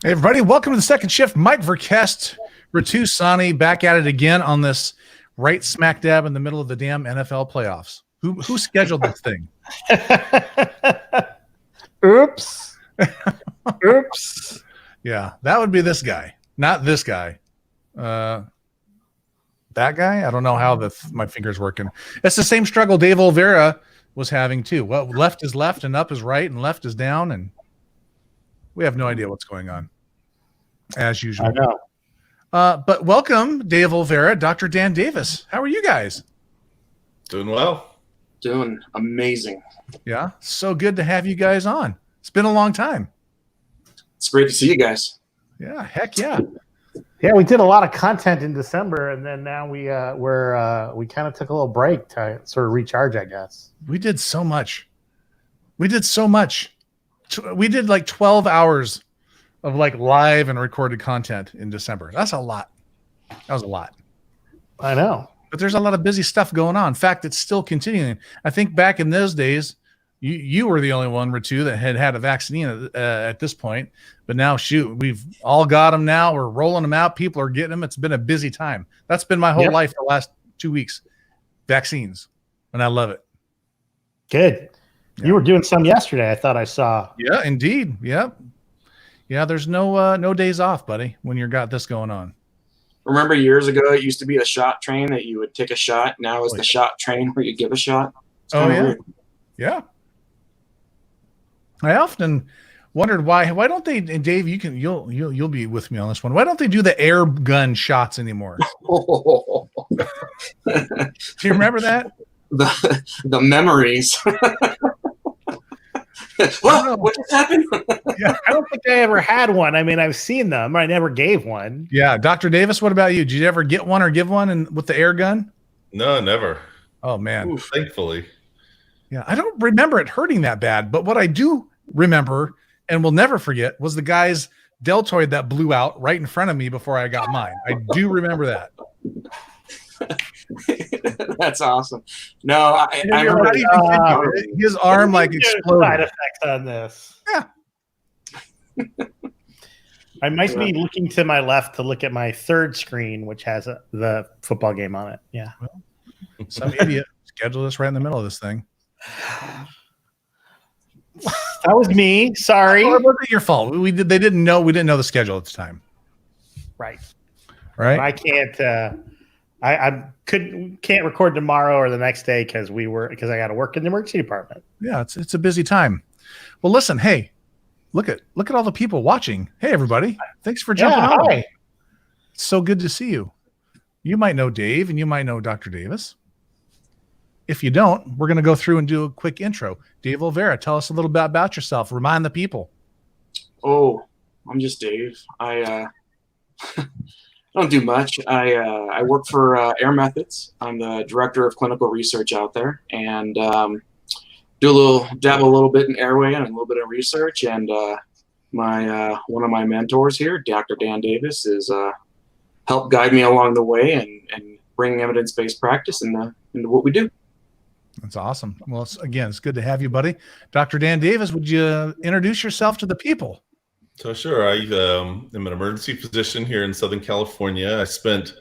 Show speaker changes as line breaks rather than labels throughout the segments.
Hey everybody, welcome to the second shift. Mike Verkest, Ritu Sani, back at it again on this right smack dab in the middle of the damn NFL playoffs. Who scheduled this thing?
Oops. Oops.
Yeah, that would be this guy, not this guy. That guy? I don't know how my finger's working. It's the same struggle Dave Olvera was having too. Well, left is left and up is right and left is down, and we have no idea what's going on, as usual.
I know.
But welcome, Dave Olvera, Dr. Dan Davis. How are you guys?
Doing well.
Doing amazing.
Yeah, so good to have you guys on. It's been a long time.
It's great to see you guys.
Yeah, heck yeah.
Yeah, we did a lot of content in December, and then now we kind of took a little break to sort of recharge, I guess.
We did so much. We did like 12 hours of like live and recorded content in December. That's a lot. That was a lot.
I know.
But there's a lot of busy stuff going on. In fact, it's still continuing. I think back in those days, you were the only one or two that had a vaccine at this point. But now, shoot, we've all got them now. We're rolling them out. People are getting them. It's been a busy time. That's been my whole life the last 2 weeks. Vaccines. And I love it.
Good. Yeah. You were doing some yesterday, I thought I saw.
Yeah, indeed. Yep. Yeah, there's no days off, buddy, when you got this going on.
Remember years ago, it used to be a shot train that you would take a shot. Now it's the shot train where you give a shot.
Oh, yeah. Weird. Yeah. I often wondered why don't they, and Dave, you'll be with me on this one. Why don't they do the air gun shots anymore? Do you remember that?
The memories. What just happened?
Yeah, I don't think I ever had one. I mean, I've seen them. I never gave one.
Yeah. Dr. Davis, what about you? Did you ever get one or give one with the air gun?
No, never.
Oh, man.
Oof, thankfully.
Yeah. I don't remember it hurting that bad, but what I do remember and will never forget was the guy's deltoid that blew out right in front of me before I got mine. I do remember that.
That's awesome. No, I remember
his arm like exploded.
Side effects on this.
Yeah.
I might be looking to my left to look at my third screen, which has the football game on it. Yeah.
Well, some idiot scheduled us right in the middle of this thing.
That was me. Sorry.
It wasn't your fault. We didn't know the schedule at the time.
Right.
Right.
But I can't. I can't record tomorrow or the next day because I got to work in the emergency department.
Yeah, it's a busy time. Well, listen, hey, look at all the people watching. Hey, everybody, thanks for jumping on.
Hi.
It's so good to see you. You might know Dave, and you might know Dr. Davis. If you don't, we're going to go through and do a quick intro. Dave Olvera, tell us a little bit about yourself. Remind the people.
Oh, I'm just Dave. I don't do much. I work for Air Methods. I'm the director of clinical research out there, and dabble a little bit in airway and a little bit of research. And my one of my mentors here, Dr. Dan Davis, is helped guide me along the way and bring evidence-based practice into what we do.
That's awesome. Well, it's good to have you, buddy. Dr. Dan Davis, would you introduce yourself to the people?
So sure, I am an emergency physician here in Southern California. I spent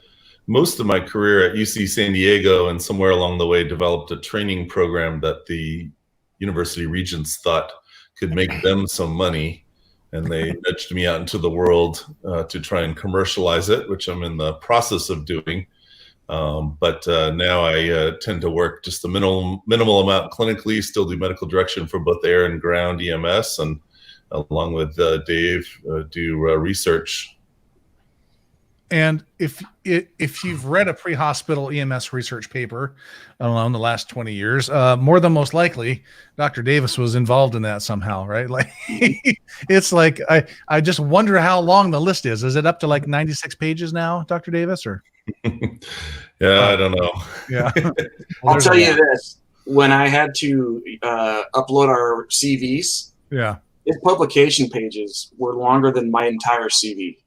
most of my career at UC San Diego, and somewhere along the way developed a training program that the university regents thought could make them some money. And they nudged me out into the world to try and commercialize it, which I'm in the process of doing. But now I tend to work just a minimal amount clinically, still do medical direction for both air and ground EMS, and along with Dave, do research.
And if you've read a pre-hospital EMS research paper, I don't know, in the last 20 years, more than most likely, Dr. Davis was involved in that somehow, right? Like, it's like, I just wonder how long the list is. Is it up to like 96 pages now, Dr. Davis, or?
Yeah, I don't know.
Yeah.
I'll tell you this. When I had to upload our CVs,
yeah,
his publication pages were longer than my entire CV.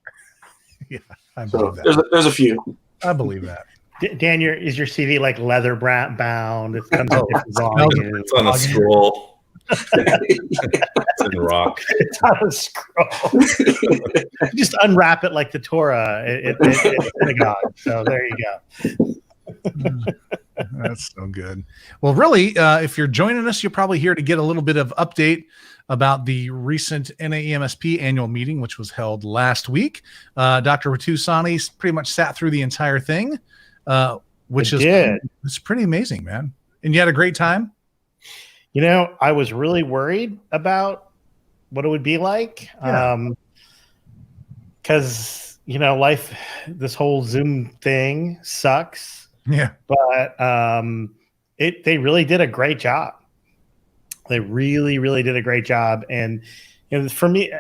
Yeah, I believe
so
that.
There's a few.
I believe that.
Dan, is your CV like leather bound? It comes in different
it's on a scroll. It's in rock.
It's on a scroll. You just unwrap it like the Torah at synagogue. So there you go.
That's so good. Well, really, if you're joining us, you're probably here to get a little bit of update about the recent NAEMSP annual meeting, which was held last week. Dr. Ratu Sani pretty much sat through the entire thing, which it's pretty amazing, man. And you had a great time?
You know, I was really worried about what it would be like. Because, you know, life, this whole Zoom thing sucks.
Yeah.
But they really did a great job. They really, really did a great job. And you know, for me,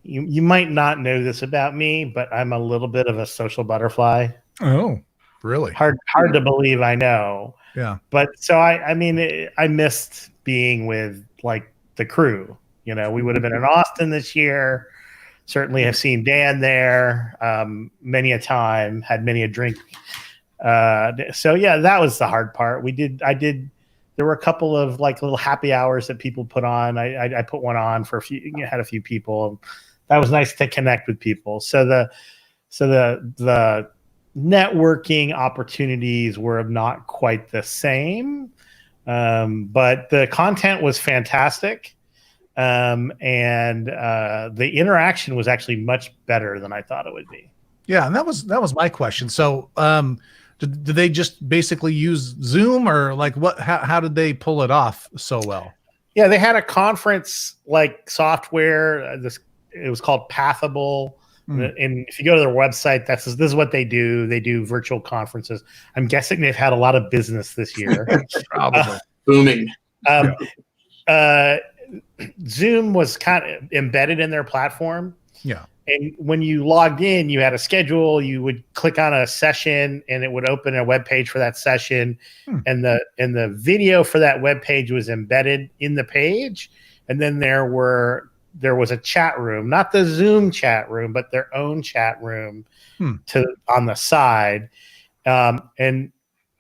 you might not know this about me, but I'm a little bit of a social butterfly.
Oh, really?
Hard to believe, I know.
Yeah.
But so I mean, I missed being with like the crew. You know, we would have been in Austin this year. Certainly have seen Dan there many a time, had many a drink. So yeah, that was the hard part. There were a couple of like little happy hours that people put on. I put one on for had a few people. That was nice to connect with people. So the networking opportunities were not quite the same, but the content was fantastic, and the interaction was actually much better than I thought it would be.
Yeah, and that was my question. So, did they just basically use Zoom, or like what? How did they pull it off so well?
Yeah, they had a conference like software. It was called Pathable. And if you go to their website, this is what they do. They do virtual conferences. I'm guessing they've had a lot of business this year.
Probably
booming.
Zoom was kind of embedded in their platform.
Yeah.
And when you logged in, you had a schedule. You would click on a session, and it would open a web page for that session. And the video for that web page was embedded in the page. And then there was a chat room, not the Zoom chat room, but their own chat room on the side. And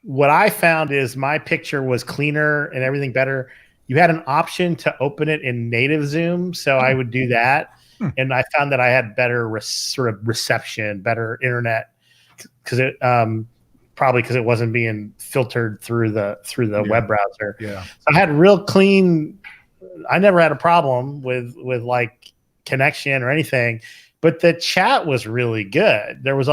what I found is my picture was cleaner and everything better. You had an option to open it in native Zoom, so I would do that. And I found that I had better sort of reception, better internet, because it probably because it wasn't being filtered through the web browser.
Yeah,
so I had real clean. I never had a problem with like connection or anything, but the chat was really good. There was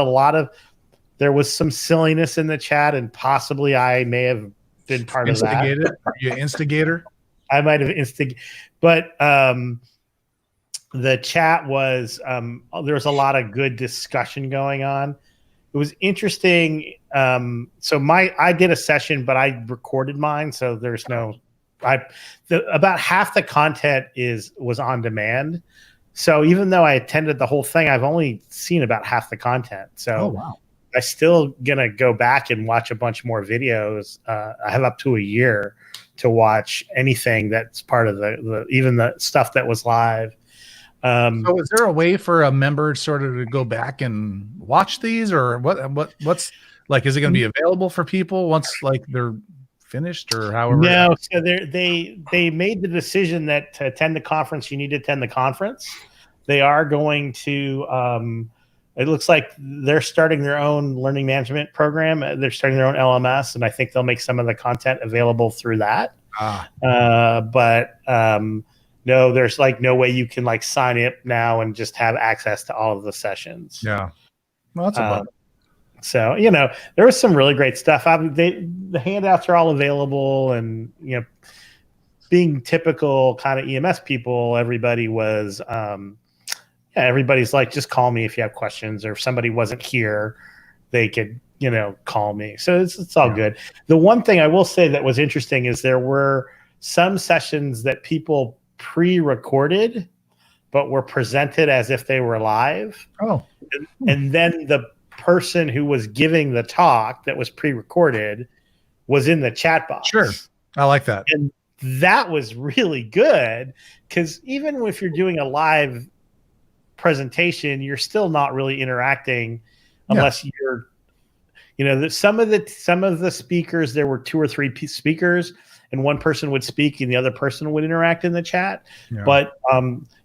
some silliness in the chat, and possibly I may have been part of that.
Are you an instigator?
I might have instigated, but the chat was there was a lot of good discussion going on. It was interesting. So I did a session, but I recorded mine, so there's no. About half the content was on demand. So even though I attended the whole thing, I've only seen about half the content. So I'm still gonna go back and watch a bunch more videos. I have up to a year to watch anything that's part of even the stuff that was live.
So is there a way for a member sort of to go back and watch these, or what's like, is it going to be available for people once like they're finished, or however?
No, so they made the decision that to attend the conference, you need to attend the conference. They are going to, it looks like they're starting their own learning management program. They're starting their own LMS, and I think they'll make some of the content available through that. No, there's like no way you can like sign up now and just have access to all of the sessions.
Yeah. Well, that's a bummer.
So, you know, there was some really great stuff. The handouts are all available, and, you know, being typical kind of EMS people, everybody was, everybody's like, just call me if you have questions, or if somebody wasn't here, they could, you know, call me. So it's all good. The one thing I will say that was interesting is there were some sessions that people pre-recorded, but were presented as if they were live. And then the person who was giving the talk that was pre-recorded was in the chat box.
Sure. I like that.
And that was really good, because even if you're doing a live presentation, you're still not really interacting unless you're, you know, some of the speakers, there were 2 or 3 speakers, and one person would speak and the other person would interact in the chat.
Yeah.
But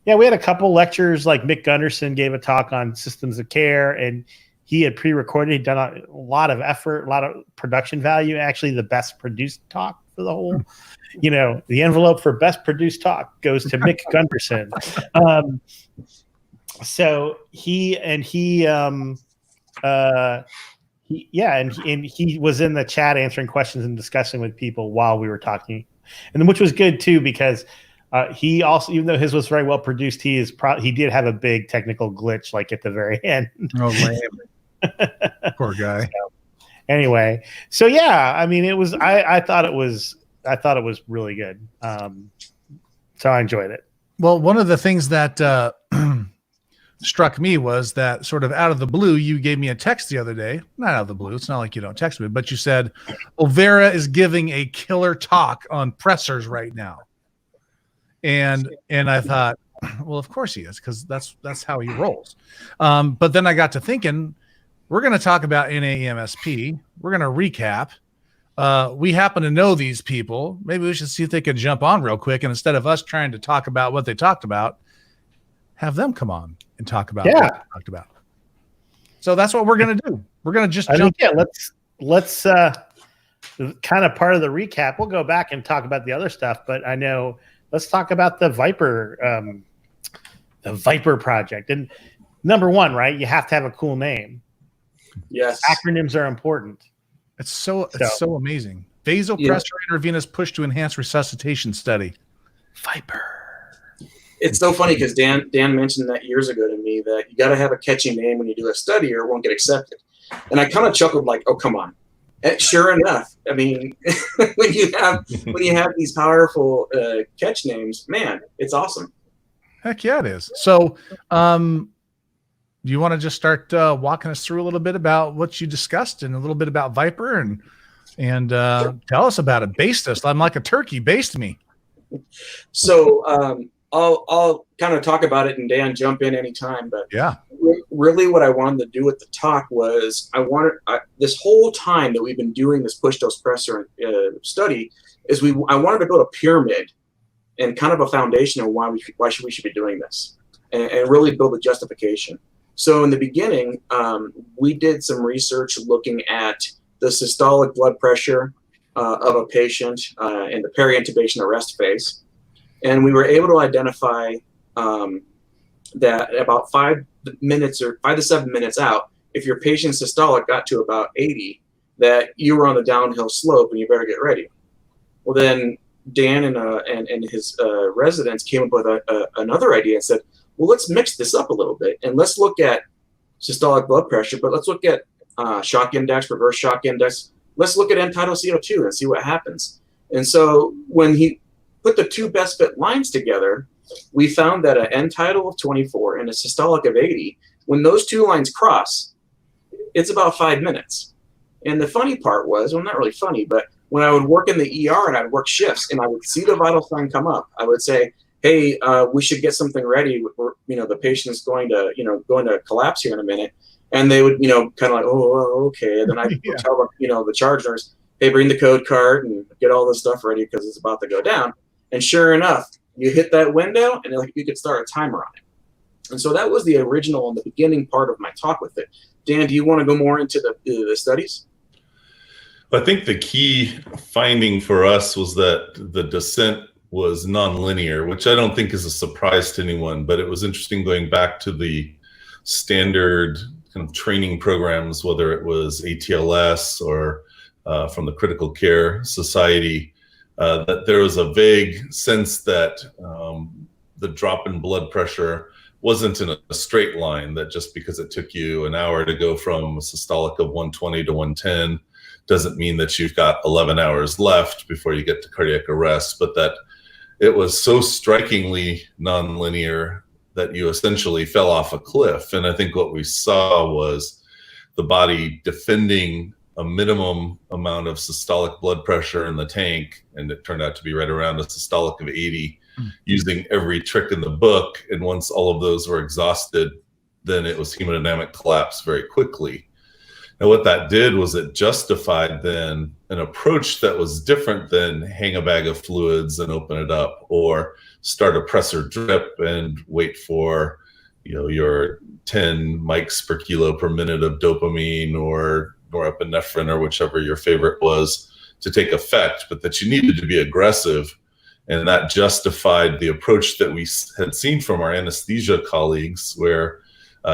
we had a couple lectures, like Mick Gunderson gave a talk on systems of care, and he had pre-recorded. He'd done a lot of effort, a lot of production value, actually the best produced talk for the whole, the envelope for best produced talk goes to Mick Gunderson. So he was in the chat answering questions and discussing with people while we were talking, and which was good too, because he also, even though his was very well produced, he did have a big technical glitch like at the very end.
Oh, lame. Poor guy.
So yeah, I mean, it was. I thought it was really good. So I enjoyed it.
Well, one of the things that struck me was that sort of out of the blue, you gave me a text the other day. Not out of the blue. It's not like you don't text me, but you said, Vera is giving a killer talk on pressors right now. And I thought, well, of course he is, because that's how he rolls. But then I got to thinking, we're going to talk about NAEMSP. We're going to recap. We happen to know these people. Maybe we should see if they could jump on real quick. And instead of us trying to talk about what they talked about, have them come on and talk about what they talked about. So that's what we're going to do. We're going to just jump.
Let's kind of part of the recap. We'll go back and talk about the other stuff, but let's talk about the Viper project. And number one, right? You have to have a cool name.
Yes.
Acronyms are important.
It's so amazing. Vasopressor intravenous push to enhance resuscitation study. Viper.
It's so funny because Dan mentioned that years ago to me, that you got to have a catchy name when you do a study or it won't get accepted. And I kind of chuckled like, oh, come on. And sure enough, I mean, when you have these powerful catch names, man, it's awesome.
Heck yeah, it is. So do you want to just start walking us through a little bit about what you discussed and a little bit about Viper and tell us about it? Baste us. I'm like a turkey. Baste me.
So I'll kind of talk about it, and Dan, jump in anytime. But
yeah,
really what I wanted to do with the talk was this whole time that we've been doing this push dose pressor study is I wanted to build a pyramid and kind of a foundation of why we should be doing this, and really build a justification. So in the beginning, we did some research looking at the systolic blood pressure of a patient in the peri-intubation arrest phase. And we were able to identify that about 5 to 7 minutes out, if your patient's systolic got to about 80, that you were on the downhill slope and you better get ready. Well, then Dan and his residents came up with another idea and said, well, let's mix this up a little bit and let's look at systolic blood pressure, but let's look at shock index, reverse shock index. Let's look at end-tidal CO2 and see what happens. And so when he put the two best fit lines together, we found that an end-tidal of 24 and a systolic of 80, when those two lines cross, it's about 5 minutes. And the funny part was, well, not really funny, but when I would work in the ER and I'd work shifts and I would see the vital sign come up, I would say, hey, we should get something ready. The patient's going to collapse here in a minute. And they would, kind of like, oh, okay. And then I would tell them, the charge nurse, hey, bring the code card and get all this stuff ready because it's about to go down. And sure enough, you hit that window and you could start a timer on it. And so that was the original and the beginning part of my talk with it. Dan, do you want to go more into the studies?
I think the key finding for us was that the descent was nonlinear, which I don't think is a surprise to anyone, but it was interesting going back to the standard kind of training programs, whether it was ATLS or from the Critical Care Society, that there was a vague sense that the drop in blood pressure wasn't in a straight line, that just because it took you an hour to go from a systolic of 120 to 110 doesn't mean that you've got 11 hours left before you get to cardiac arrest, but that it was so strikingly nonlinear that you essentially fell off a cliff. And I think what we saw was the body defending a minimum amount of systolic blood pressure in the tank, and it turned out to be right around a systolic of 80, using every trick in the book. And once all of those were exhausted, then it was hemodynamic collapse very quickly. And what that did was it justified then an approach that was different than hang a bag of fluids and open it up, or start a pressor drip and wait for, your 10 mics per kilo per minute of dopamine or norepinephrine or whichever your favorite was to take effect, but that you needed to be aggressive. And that justified the approach that we had seen from our anesthesia colleagues, where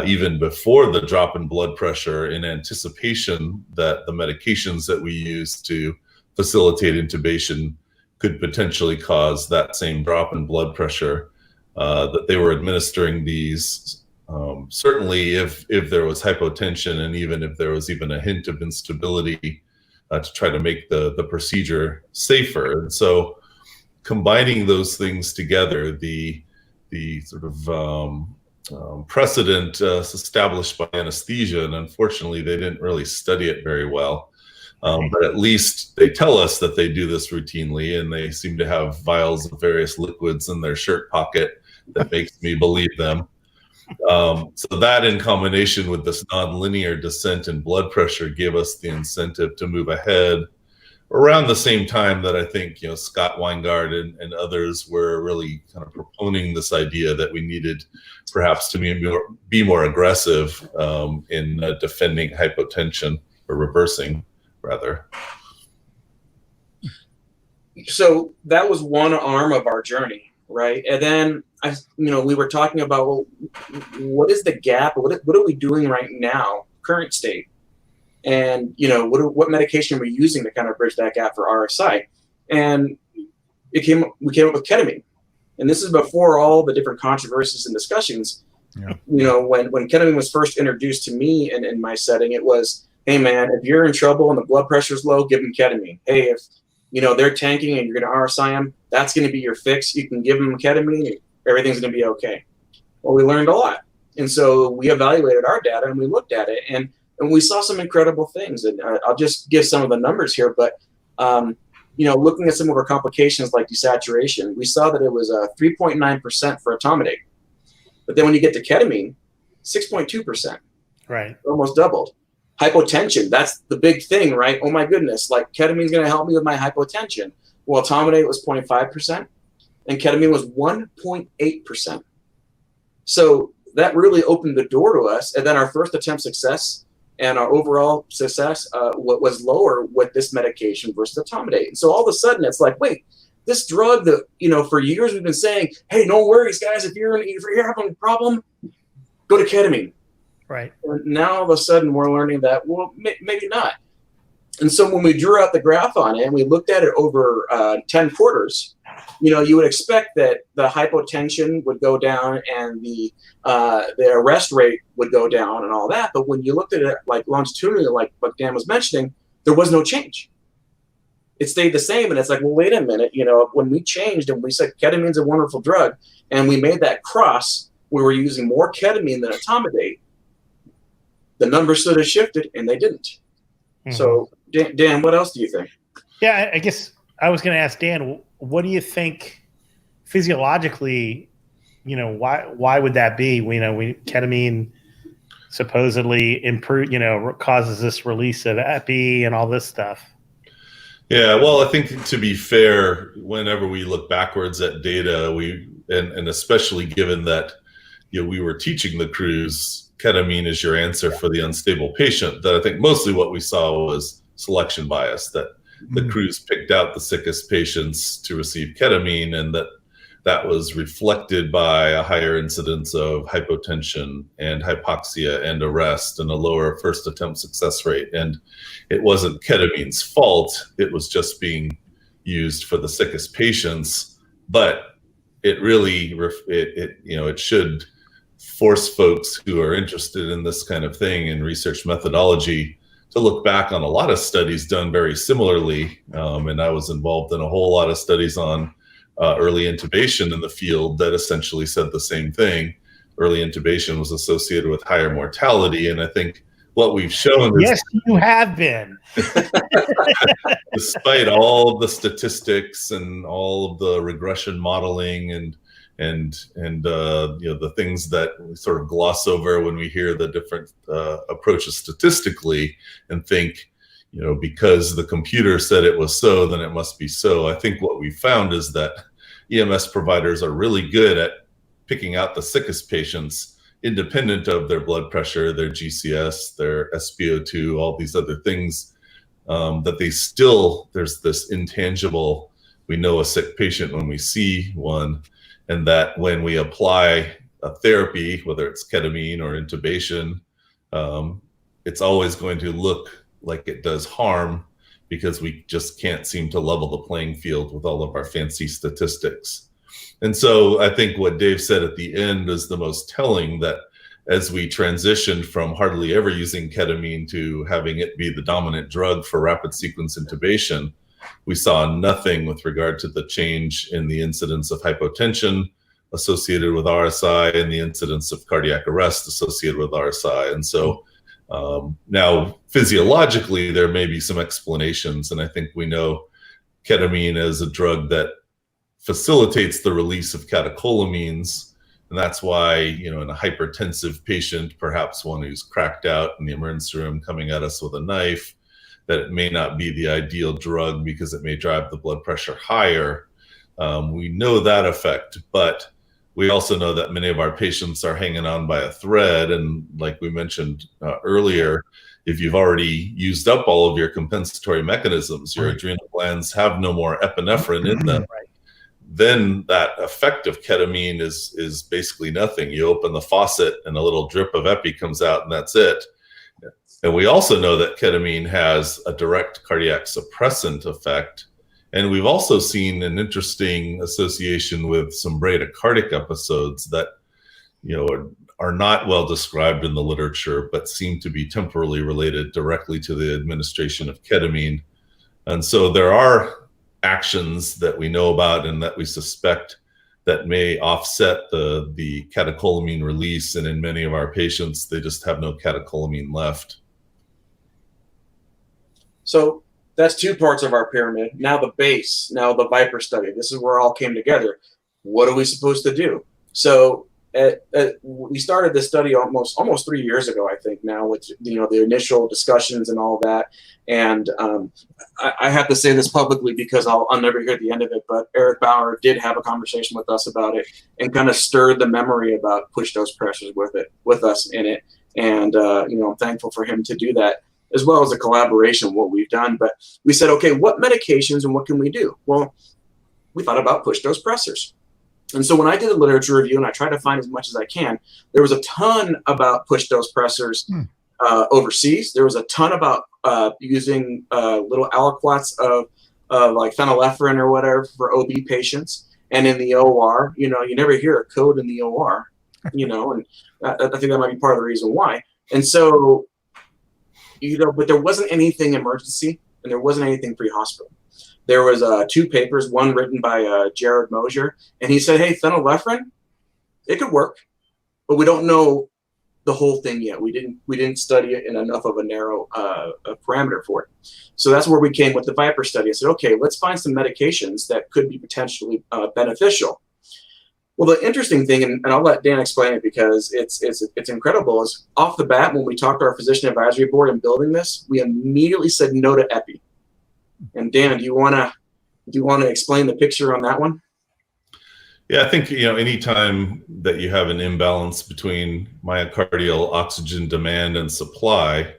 even before the drop in blood pressure, in anticipation that the medications that we use to facilitate intubation could potentially cause that same drop in blood pressure, that they were administering these, certainly if there was hypotension, and even if there was even a hint of instability, to try to make the procedure safer. And so combining those things together, the sort of precedent established by anesthesia, and unfortunately they didn't really study it very well, but at least they tell us that they do this routinely, and they seem to have vials of various liquids in their shirt pocket that makes me believe them. So that, in combination with this nonlinear descent in blood pressure, gave us the incentive to move ahead around the same time that I think Scott Weingart and others were really kind of proponing this idea that we needed perhaps to be more aggressive in defending hypotension, or reversing rather.
So that was one arm of our journey, right? And then we were talking about, well, what is the gap? What are we doing right now, current state? And what medication are we using to kind of bridge that gap for RSI? And we came up with ketamine, and this is before all the different controversies and discussions. Yeah. When ketamine was first introduced to me in my setting, it was, hey man, if you're in trouble and the blood pressure's low, give them ketamine. Hey, if they're tanking and you're going to RSI them, that's going to be your fix. You can give them ketamine, and everything's going to be okay. Well, we learned a lot, and so we evaluated our data and we looked at it, and we saw some incredible things. And I'll just give some of the numbers here, but looking at some of our complications like desaturation, we saw that it was 3.9% for etomidate. But then when you get to ketamine, 6.2%. Right. Almost doubled. Hypotension, that's the big thing, right? Oh my goodness, like ketamine's going to help me with my hypotension. Well, etomidate was 0.5%, and ketamine was 1.8%. So that really opened the door to us. And then our first attempt success and our overall success was lower with this medication versus etomidate. And so all of a sudden it's like, wait, this drug that, for years we've been saying, hey, no worries, guys, if you're having a problem, go to ketamine. Right. And now all of a sudden we're learning that, well, maybe not. And so when we drew out the graph on it and we looked at it over 10 quarters, you would expect that the hypotension would go down and the arrest rate would go down and all that. But when you looked at it like longitudinally, like what Dan was mentioning, there was no change. It stayed the same. And it's like, well, wait a minute. When we changed and we said ketamine's a wonderful drug, and we made that cross, we were using more ketamine than etomidate, the numbers sort of shifted, and they didn't. Mm-hmm. So, Dan, what else do you think?
Yeah, I guess I was going to ask Dan, what do you think physiologically, why would that be? Ketamine supposedly causes this release of epi and all this stuff.
Yeah, well, I think to be fair, whenever we look backwards at data, and especially given that we were teaching the crews ketamine is your answer for the unstable patient, that I think mostly what we saw was selection bias, that the crews picked out the sickest patients to receive ketamine, and that was reflected by a higher incidence of hypotension and hypoxia and arrest and a lower first attempt success rate. And it wasn't ketamine's fault. It was just being used for the sickest patients. But it really, it should force folks who are interested in this kind of thing in research methodology to look back on a lot of studies done very similarly. And I was involved in a whole lot of studies on early intubation in the field that essentially said the same thing. Early intubation was associated with higher mortality. And I think what we've shown is—
Yes, you have been.
Despite all the statistics and all of the regression modeling and the things that we sort of gloss over when we hear the different approaches statistically and think, because the computer said it was so, then it must be so. I think what we found is that EMS providers are really good at picking out the sickest patients, independent of their blood pressure, their GCS, their SpO2, all these other things, that there's this intangible, we know a sick patient when we see one, and that when we apply a therapy, whether it's ketamine or intubation, it's always going to look like it does harm, because we just can't seem to level the playing field with all of our fancy statistics. And so I think what Dave said at the end is the most telling, that as we transitioned from hardly ever using ketamine to having it be the dominant drug for rapid sequence intubation, we saw nothing with regard to the change in the incidence of hypotension associated with RSI and the incidence of cardiac arrest associated with RSI. And so now physiologically, there may be some explanations. And I think we know ketamine as a drug that facilitates the release of catecholamines. And that's why, in a hypertensive patient, perhaps one who's cracked out in the emergency room coming at us with a knife, that it may not be the ideal drug because it may drive the blood pressure higher. We know that effect, but we also know that many of our patients are hanging on by a thread. And like we mentioned earlier, if you've already used up all of your compensatory mechanisms, your adrenal glands have no more epinephrine in them, then that effect of ketamine is basically nothing. You open the faucet and a little drip of epi comes out, and that's it. And we also know that ketamine has a direct cardiac suppressant effect. And we've also seen an interesting association with some bradycardic episodes that, are not well described in the literature, but seem to be temporally related directly to the administration of ketamine. And so there are actions that we know about and that we suspect that may offset the catecholamine release. And in many of our patients, they just have no catecholamine left.
So that's two parts of our pyramid. Now the base, now the Viper study. This is where it all came together. What are we supposed to do? So we started this study almost 3 years ago, I think now, with the initial discussions and all that. And I have to say this publicly because I'll never hear the end of it, but Eric Bauer did have a conversation with us about it and kind of stirred the memory about push dose pressures with us in it. And I'm thankful for him to do that, as well as a collaboration, what we've done. But we said, okay, what medications and what can we do? Well, we thought about push dose pressors. And so when I did a literature review and I tried to find as much as I can, there was a ton about push dose pressors overseas. There was a ton about using little aliquots of like phenylephrine or whatever for OB patients. And in the OR, you never hear a code in the OR, and I think that might be part of the reason why. And so, but there wasn't anything emergency and there wasn't anything pre-hospital. There was 2 papers, one written by Jared Mosier, and he said, hey, phenylephrine, it could work, but we don't know the whole thing yet. We didn't study it in enough of a narrow parameter for it. So that's where we came with the Viper study. I said, okay, let's find some medications that could be potentially beneficial. Well, the interesting thing, and I'll let Dan explain it because it's incredible, is off the bat, when we talked to our physician advisory board in building this, we immediately said no to epi. And Dan, do you want to explain the picture on that one?
Yeah, I think, anytime that you have an imbalance between myocardial oxygen demand and supply,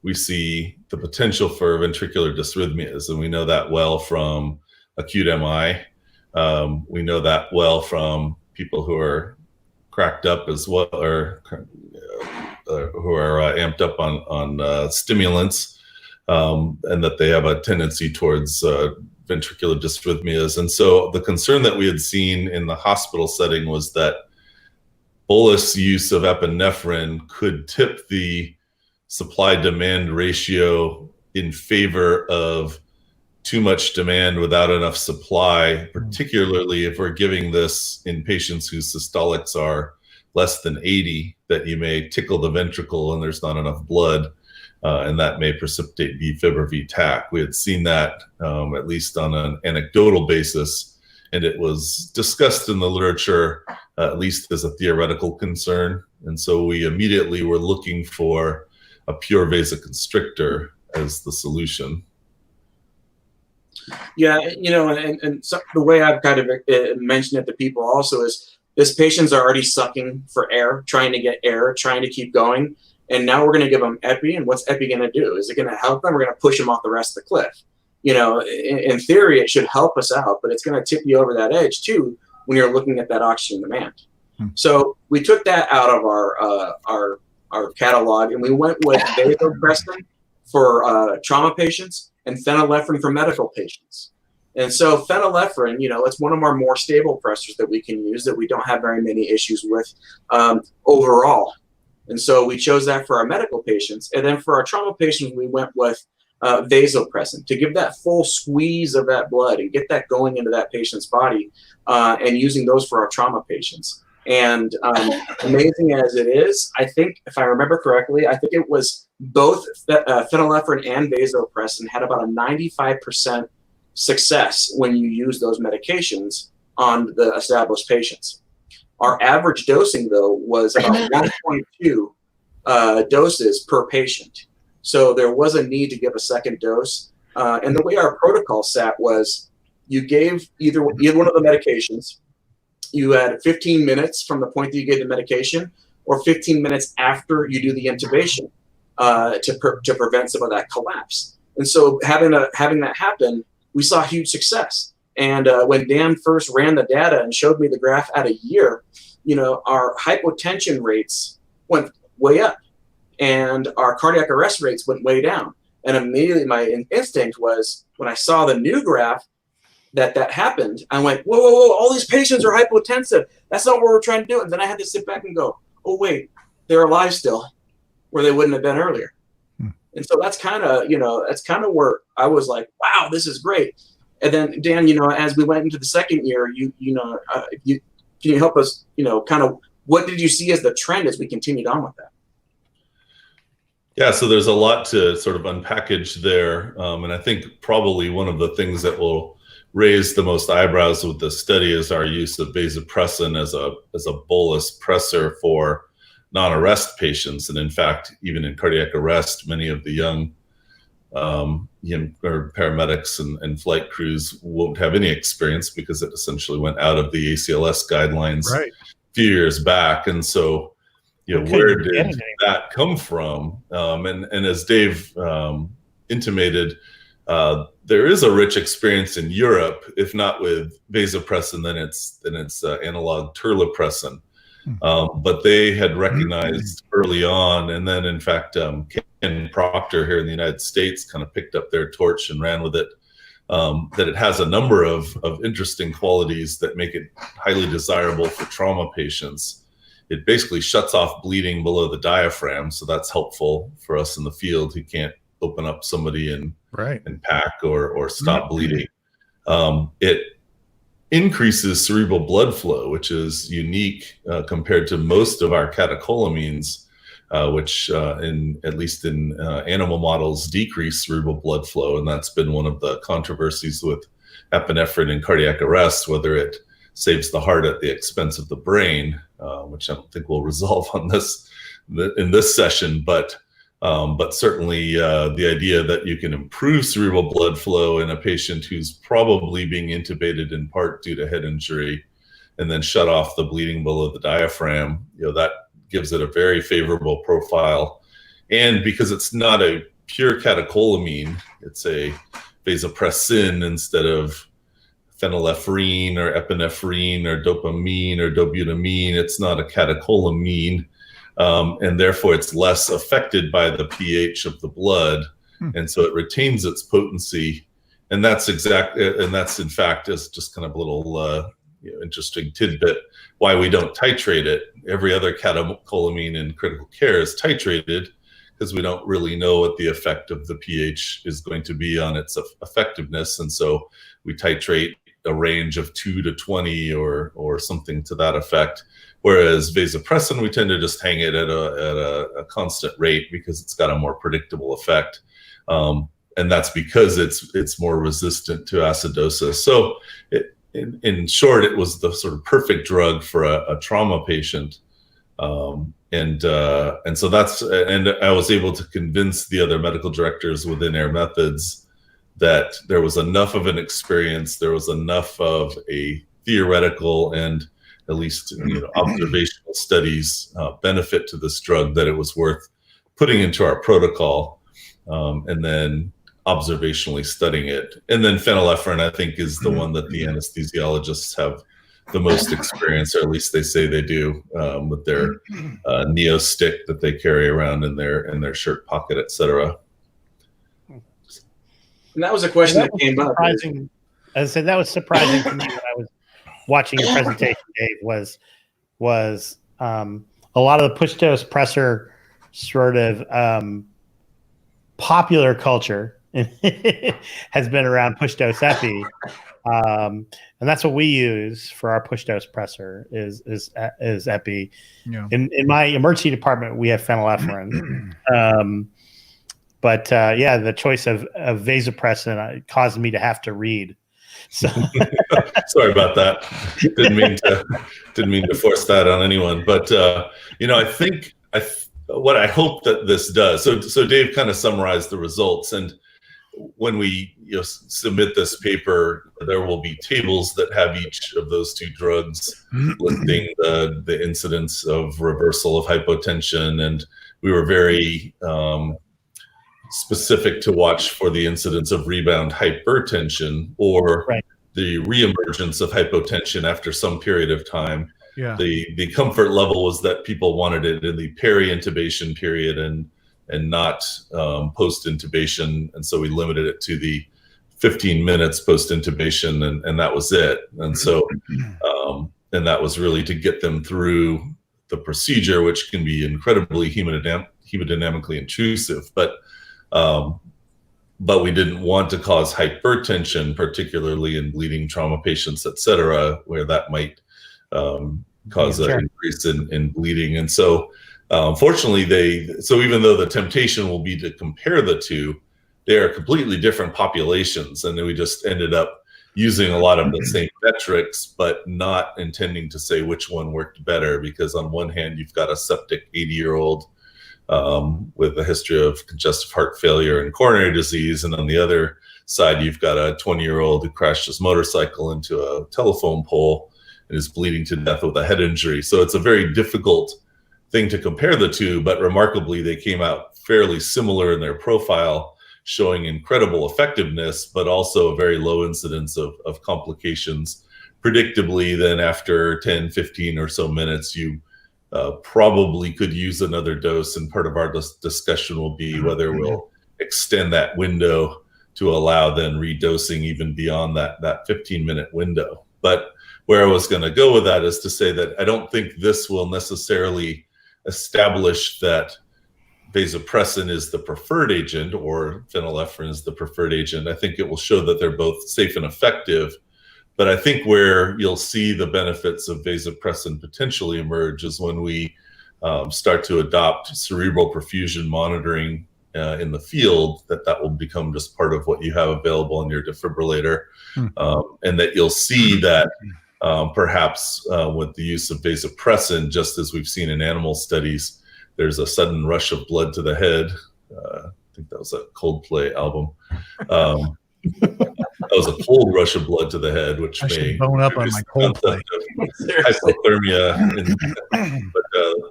we see the potential for ventricular dysrhythmias. And we know that well from acute MI. We know that well from people who are cracked up as well, or who are amped up on stimulants, and that they have a tendency towards ventricular dysrhythmias. And so the concern that we had seen in the hospital setting was that bolus use of epinephrine could tip the supply-demand ratio in favor of too much demand without enough supply, particularly if we're giving this in patients whose systolics are less than 80, that you may tickle the ventricle and there's not enough blood, and that may precipitate VFib or VTAC. We had seen that, at least on an anecdotal basis, and it was discussed in the literature, at least as a theoretical concern. And so we immediately were looking for a pure vasoconstrictor as the solution.
Yeah, and so the way I've kind of mentioned it to people also is this patient's already sucking for air, trying to get air, trying to keep going. And now we're going to give them epi. And what's epi going to do? Is it going to help them? We're going to push them off the rest of the cliff. In theory, it should help us out, but it's going to tip you over that edge too when you're looking at that oxygen demand. So we took that out of our catalog, and we went with vasopressin for trauma patients and phenylephrine for medical patients. And so phenylephrine, it's one of our more stable pressors that we can use that we don't have very many issues with overall. And so we chose that for our medical patients. And then for our trauma patients, we went with vasopressin to give that full squeeze of that blood and get that going into that patient's body, and using those for our trauma patients. And amazing as it is, I think, if I remember correctly, I think it was both phenylephrine and vasopressin had about a 95% success when you use those medications on the established patients. Our average dosing, though, was about 1.2 doses per patient. So there was a need to give a second dose. And the way our protocol sat was you gave either one of the medications. You had 15 minutes from the point that you gave the medication, or 15 minutes after you do the intubation to prevent some of that collapse. And so having that happen, we saw huge success. And when Dan first ran the data and showed me the graph at a year, our hypotension rates went way up and our cardiac arrest rates went way down. And immediately my instinct was, when I saw the new graph that happened, I went, whoa, all these patients are hypotensive. That's not what we're trying to do. And then I had to sit back and go, oh, wait, they're alive still, where they wouldn't have been earlier. And so that's kind of where I was like, wow, this is great. And then Dan, as we went into the second year, can you help us, kind of what did you see as the trend as we continued on with that?
Yeah, so there's a lot to sort of unpackage there. And I think probably one of the things that will raise the most eyebrows with the study is our use of vasopressin as a bolus pressor for non-arrest patients. And in fact, even in cardiac arrest, many of the young or paramedics and flight crews won't have any experience because it essentially went out of the ACLS guidelines a few years back. And so, where did that come from? And as Dave intimated, there is a rich experience in Europe, if not with vasopressin, then it's analog terlipressin. But they had recognized early on, and then in fact, Ken Proctor here in the United States kind of picked up their torch and ran with it, that it has a number of interesting qualities that make it highly desirable for trauma patients. It basically shuts off bleeding below the diaphragm, so that's helpful for us in the field who can't open up somebody and pack or stop bleeding. It increases cerebral blood flow, which is unique compared to most of our catecholamines, which at least in animal models decrease cerebral blood flow. And that's been one of the controversies with epinephrine in cardiac arrest, whether it saves the heart at the expense of the brain, which I don't think we'll resolve on in this session, but certainly the idea that you can improve cerebral blood flow in a patient who's probably being intubated in part due to head injury and then shut off the bleeding below the diaphragm, that gives it a very favorable profile. And because it's not a pure catecholamine, it's a vasopressin instead of phenylephrine or epinephrine or dopamine or dobutamine. It's not a catecholamine. And therefore it's less affected by the pH of the blood. And so it retains its potency. And that's in fact is just kind of a little interesting tidbit why we don't titrate it. Every other catecholamine in critical care is titrated because we don't really know what the effect of the pH is going to be on its effectiveness. And so we titrate a range of 2 to 20 or something to that effect. Whereas vasopressin, we tend to just hang it at a constant rate because it's got a more predictable effect. And that's because it's more resistant to acidosis. So in short, it was the sort of perfect drug for a trauma patient. And so and I was able to convince the other medical directors within Air Methods that there was enough of an experience, there was enough of a theoretical and at least observational studies benefit to this drug that it was worth putting into our protocol, and then observationally studying it. And then phenylephrine, I think, is the one that the anesthesiologists have the most experience, or at least they say they do, with their Neo stick that they carry around in their shirt pocket, etc.
And that was a question that came up.
As I said, that was surprising to me when I was watching your presentation, Dave. Was a lot of the push dose pressor sort of popular culture has been around push dose epi, and that's what we use for our push dose pressor is epi.
Yeah.
In my emergency department, we have phenylephrine. But the choice of vasopressin caused me to have to read. So
sorry about that. Didn't mean to force that on anyone. But I think what I hope that this does. So Dave kind of summarized the results, and when we submit this paper, there will be tables that have each of those two drugs listing the incidence of reversal of hypotension, and we were very specific to watch for the incidence of rebound hypertension or the reemergence of hypotension after some period of time.
Yeah.
The comfort level was that people wanted it in the peri-intubation period and not post-intubation, and so we limited it to the 15 minutes post-intubation, and that was it. And so and that was really to get them through the procedure, which can be incredibly hemodynamically intrusive, but we didn't want to cause hypertension, particularly in bleeding trauma patients, et cetera, where that might cause an increase in bleeding. And so fortunately, even though the temptation will be to compare the two, they are completely different populations. And then we just ended up using a lot of the same metrics, but not intending to say which one worked better, because on one hand, you've got a septic 80-year-old with a history of congestive heart failure and coronary disease. And on the other side, you've got a 20-year-old who crashed his motorcycle into a telephone pole and is bleeding to death with a head injury. So it's a very difficult thing to compare the two, but remarkably, they came out fairly similar in their profile, showing incredible effectiveness, but also a very low incidence of complications. Predictably, then after 10, 15 or so minutes, you probably could use another dose, and part of our discussion will be whether we'll extend that window to allow then redosing even beyond that 15-minute window. But where I was going to go with that is to say that I don't think this will necessarily establish that vasopressin is the preferred agent or phenylephrine is the preferred agent. I think it will show that they're both safe and effective. But I think where you'll see the benefits of vasopressin potentially emerge is when we start to adopt cerebral perfusion monitoring in the field, that will become just part of what you have available in your defibrillator. And that you'll see that perhaps with the use of vasopressin, just as we've seen in animal studies, there's a sudden rush of blood to the head. I think that was a Coldplay album. That was a cold rush of blood to the head, which may
bone up on my Coldplay.
Hypothermia,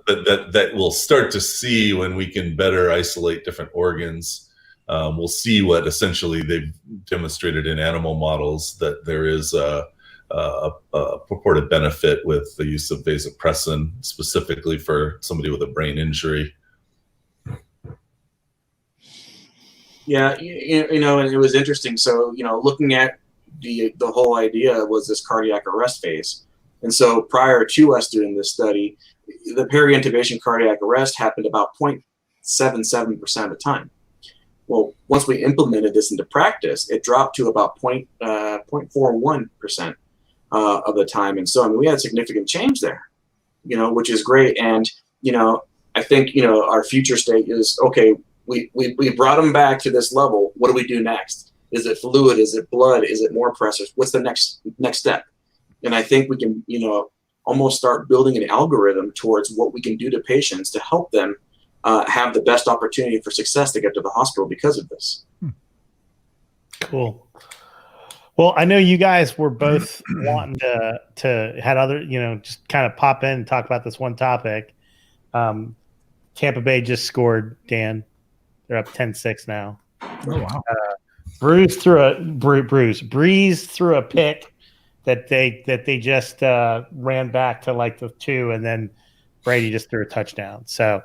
but that we'll start to see when we can better isolate different organs. We'll see what essentially they've demonstrated in animal models, that there is a purported benefit with the use of vasopressin, specifically for somebody with a brain injury.
Yeah, and it was interesting. So, looking at the whole idea was this cardiac arrest phase. And so prior to us doing this study, the peri-intubation cardiac arrest happened about 0.77% of the time. Well, once we implemented this into practice, it dropped to about 0.41% of the time. And so, we had significant change there, which is great. And, I think, our future state is, okay, we brought them back to this level. What do we do next? Is it fluid? Is it blood? Is it more pressors? What's the next step? And I think we can, almost start building an algorithm towards what we can do to patients to help them have the best opportunity for success to get to the hospital because of this.
Cool. Well, I know you guys were both wanting to had other, just kind of pop in and talk about this one topic. Tampa Bay just scored, Dan. They're up 10-6 now.
Oh, wow.
Breeze threw a pick that they just ran back to like the 2, and then Brady just threw a touchdown. So,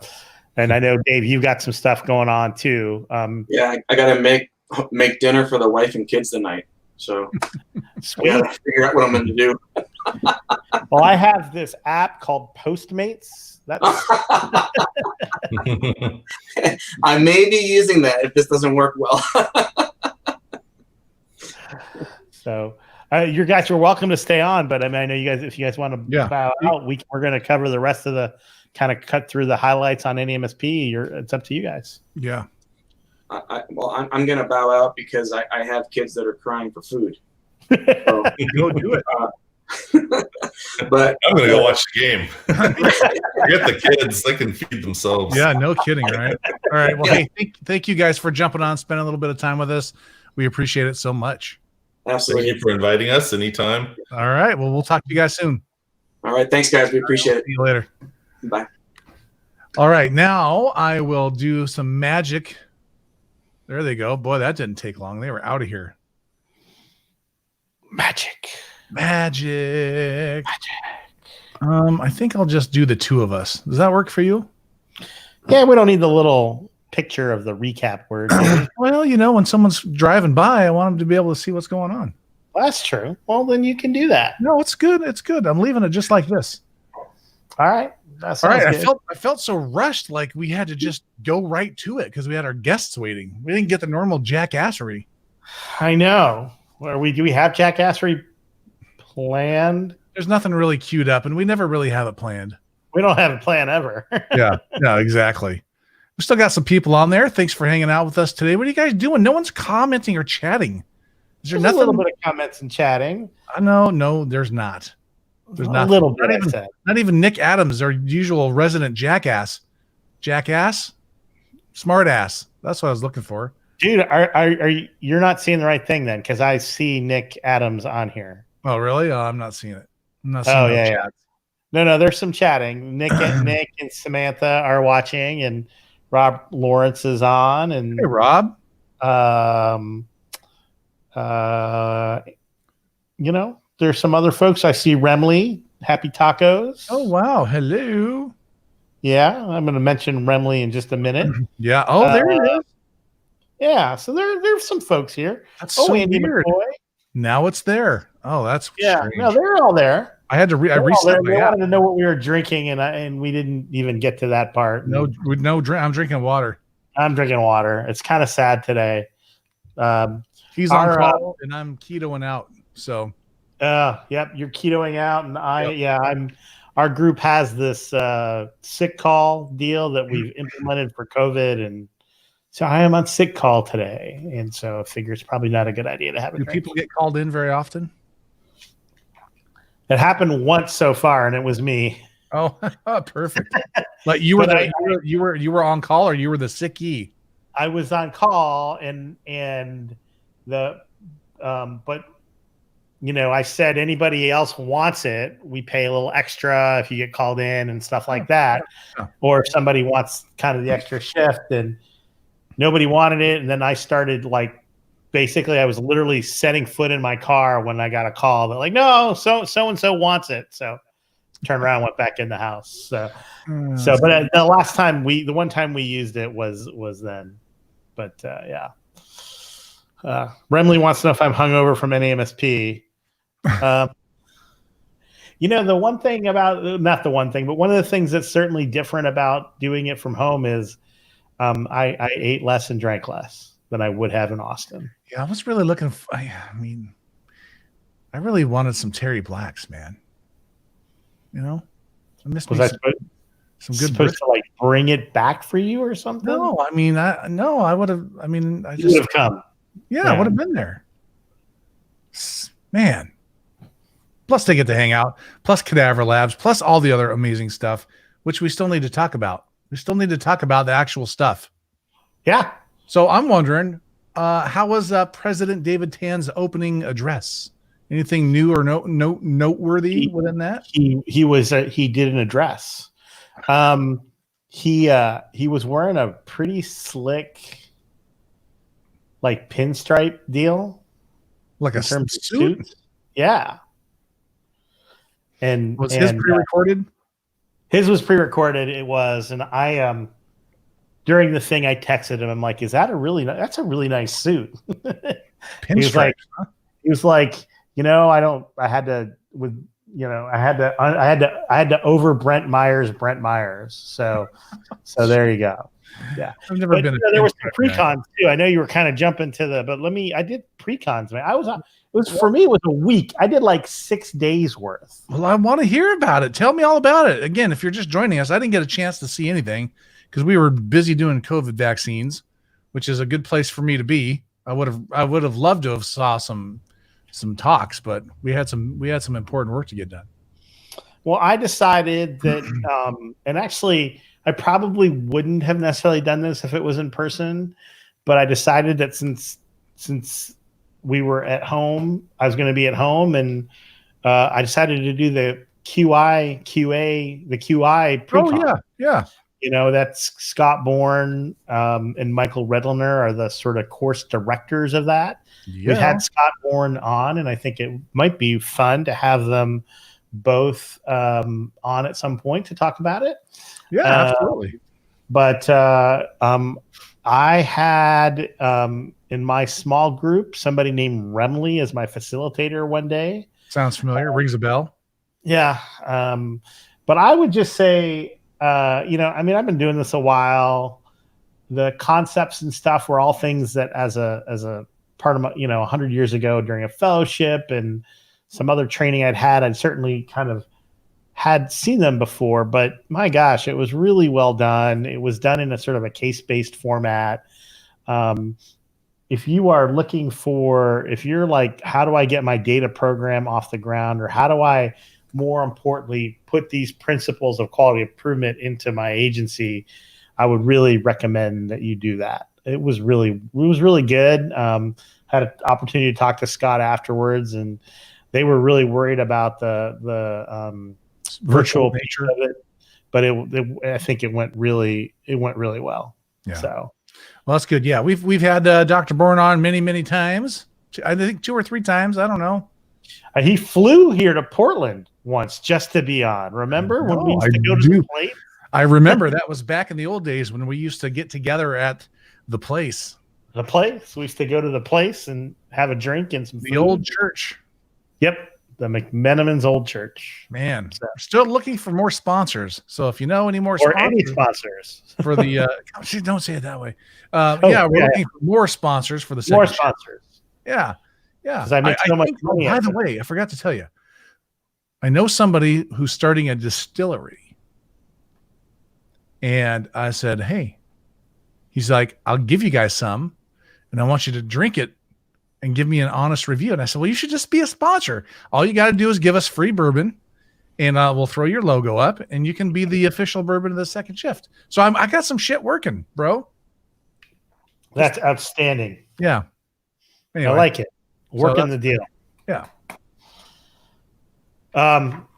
and I know, Dave, you've got some stuff going on too.
Yeah, I got to make dinner for the wife and kids tonight. So
Sweet.
I got to figure out what I'm going to do.
Well, I have this app called Postmates.
I may be using that if this doesn't work well.
So, you guys are welcome to stay on, but I mean, I know you guys, if you guys want to bow out, we're going to cover the rest of the kind of cut through the highlights on NAEMSP. It's up to you guys.
Yeah.
I'm going to bow out because I have kids that are crying for food. So,
Go do it.
But
I'm going to go watch the game. Forget the kids. They can feed themselves.
Yeah, no kidding, right? All right. Well, hey, thank you guys for jumping on, spending a little bit of time with us. We appreciate it so much.
Absolutely.
Thank you for inviting us anytime.
All right. Well, we'll talk to you guys soon.
All right. Thanks, guys. We appreciate it.
See you later.
Bye.
All right. Now I will do some magic. There they go. Boy, that didn't take long. They were out of here.
Magic.
I think I'll just do the 2 of us. Does that work for you?
Yeah, we don't need the little picture of the recap word.
Well, when someone's driving by, I want them to be able to see what's going on.
Well, that's true. Well, then you can do that.
No, it's good. It's good. I'm leaving it just like this.
All right.
All right. I felt so rushed, like we had to just go right to it because we had our guests waiting. We didn't get the normal jackassery.
I know. Do we have jackassery planned?
There's nothing really queued up, and we never really have it planned.
We don't have a plan ever.
Yeah, exactly. We still got some people on there. Thanks for hanging out with us today. What are you guys doing? No one's commenting or chatting. Is there nothing?
A little bit of comments and chatting.
No, there's not. There's not
a little bit.
Not even Nick Adams, our usual resident jackass. Jackass? Smart ass. That's what I was looking for.
Dude, are you're not seeing the right thing then? Because I see Nick Adams on here.
Oh, really? Oh, I'm not seeing it. I'm not seeing
yeah. No, there's some chatting. Nick and Samantha are watching, and Rob Lawrence is on. And
hey, Rob.
There's some other folks. I see Remley, Happy Tacos.
Oh, wow. Hello.
Yeah, I'm going to mention Remley in just a minute.
Yeah. Oh, there he is.
Yeah, so there's some folks here.
That's so
Andy
weird.
McCoy.
Now it's there. Oh, that's strange.
No, they're all there.
I had to I reset.
They wanted to know what we were drinking, and we didn't even get to that part.
No drink. I'm drinking water.
I'm drinking water. It's kind of sad today.
He's on call, and I'm ketoing out. So,
yep, you're ketoing out, and I'm. Our group has this sick call deal that we've implemented for COVID, and so I am on sick call today, and so I figure it's probably not a good idea to have a drink.
Do people get called in very often?
It happened once so far, and it was me.
Oh, perfect. Like you were on call, or you were the sicky?
I was on call, and the but I said anybody else wants it, we pay a little extra if you get called in and stuff like that, or if somebody wants kind of the extra shift, and nobody wanted it, and then I started basically I was literally setting foot in my car when I got a call that no, so and so wants it, so turned around, went back in the house. But the one time we used it was then, but yeah. Remley wants to know if I'm hungover from NAEMSP. The one thing about, not the one thing, but one of the things that's certainly different about doing it from home is I ate less and drank less than I would have in Austin.
Yeah, I was really looking for, I really wanted some Terry Blacks, man. I missed some good
supposed to bring it back for you or something?
No, I would have. I
just would have come.
Yeah, I would have been there. Man. Plus they get to hang out, plus Cadaver Labs, plus all the other amazing stuff, which we still need to talk about. We still need to talk about the actual stuff.
Yeah.
So I'm wondering, how was President David Tan's opening address? Anything new or noteworthy within that?
He did an address. He was wearing a pretty slick, like pinstripe deal,
Like
in
a
terms of
suit?
suits. Yeah. And
Was his pre-recorded?
His was pre-recorded. It was, and I during the thing I texted him. I'm like, "Is that that's a really nice suit?" He was like, I had to over Brent Myers. So there you go. Yeah.
I've never been.
There was some pre-cons too. I know you were kind of jumping to I did pre-cons, man. For me, it was a week. I did like 6 days worth.
Well, I want to hear about it. Tell me all about it. Again, if you're just joining us, I didn't get a chance to see anything because we were busy doing COVID vaccines, which is a good place for me to be. I would have loved to have saw some talks, but we had some important work to get done.
Well, I decided that, and actually, I probably wouldn't have necessarily done this if it was in person, but I decided that since we were at home, I was going to be at home, and I decided to do the QI pre-con.
Oh yeah.
That's Scott Bourne and Michael Redliner are the sort of course directors of that.
Yeah.
We've had Scott Bourne on, and I think it might be fun to have them both on at some point to talk about it.
Yeah, absolutely.
But I had in my small group somebody named Remley as my facilitator one day.
Sounds familiar. Rings a bell.
Yeah. But I would just say, I've been doing this a while. The concepts and stuff were all things that as a part of my, 100 years ago during a fellowship and some other training I'd certainly kind of had seen them before, but my gosh, it was really well done. It was done in a sort of a case-based format. If you are looking if you're like, how do I get my data program off the ground, or how do I, more importantly, put these principles of quality improvement into my agency, I would really recommend that you do that. It was really good. Had an opportunity to talk to Scott afterwards, and they were really worried about the virtual nature of it, but I think it went really well.
Yeah.
So,
well, that's good. Yeah, we've had Dr. Bourne on many times. I think 2 or 3 times. I don't know.
He flew here to Portland once just to be on. Remember when we used to go to the place?
I remember that was back in the old days when we used to get together at the place.
The place. We used to go to the place and have a drink and some food.
The old church.
Yep. The McMenamin's old church.
Man, we're still looking for more sponsors. So if you know any more
or any sponsors
for the don't say it that way. We're looking for more sponsors for the second
more
shift.
sponsors.
Yeah.
Because I make so much money.
By the way, I forgot to tell you. I know somebody who's starting a distillery. And I said, hey, he's like, I'll give you guys some, and I want you to drink it and give me an honest review. And I said, well, you should just be a sponsor. All you got to do is give us free bourbon, and we'll throw your logo up, and you can be the official bourbon of the second shift. So I got some shit working, bro.
That's outstanding.
Yeah. Anyway,
I like it. Working the deal.
Yeah.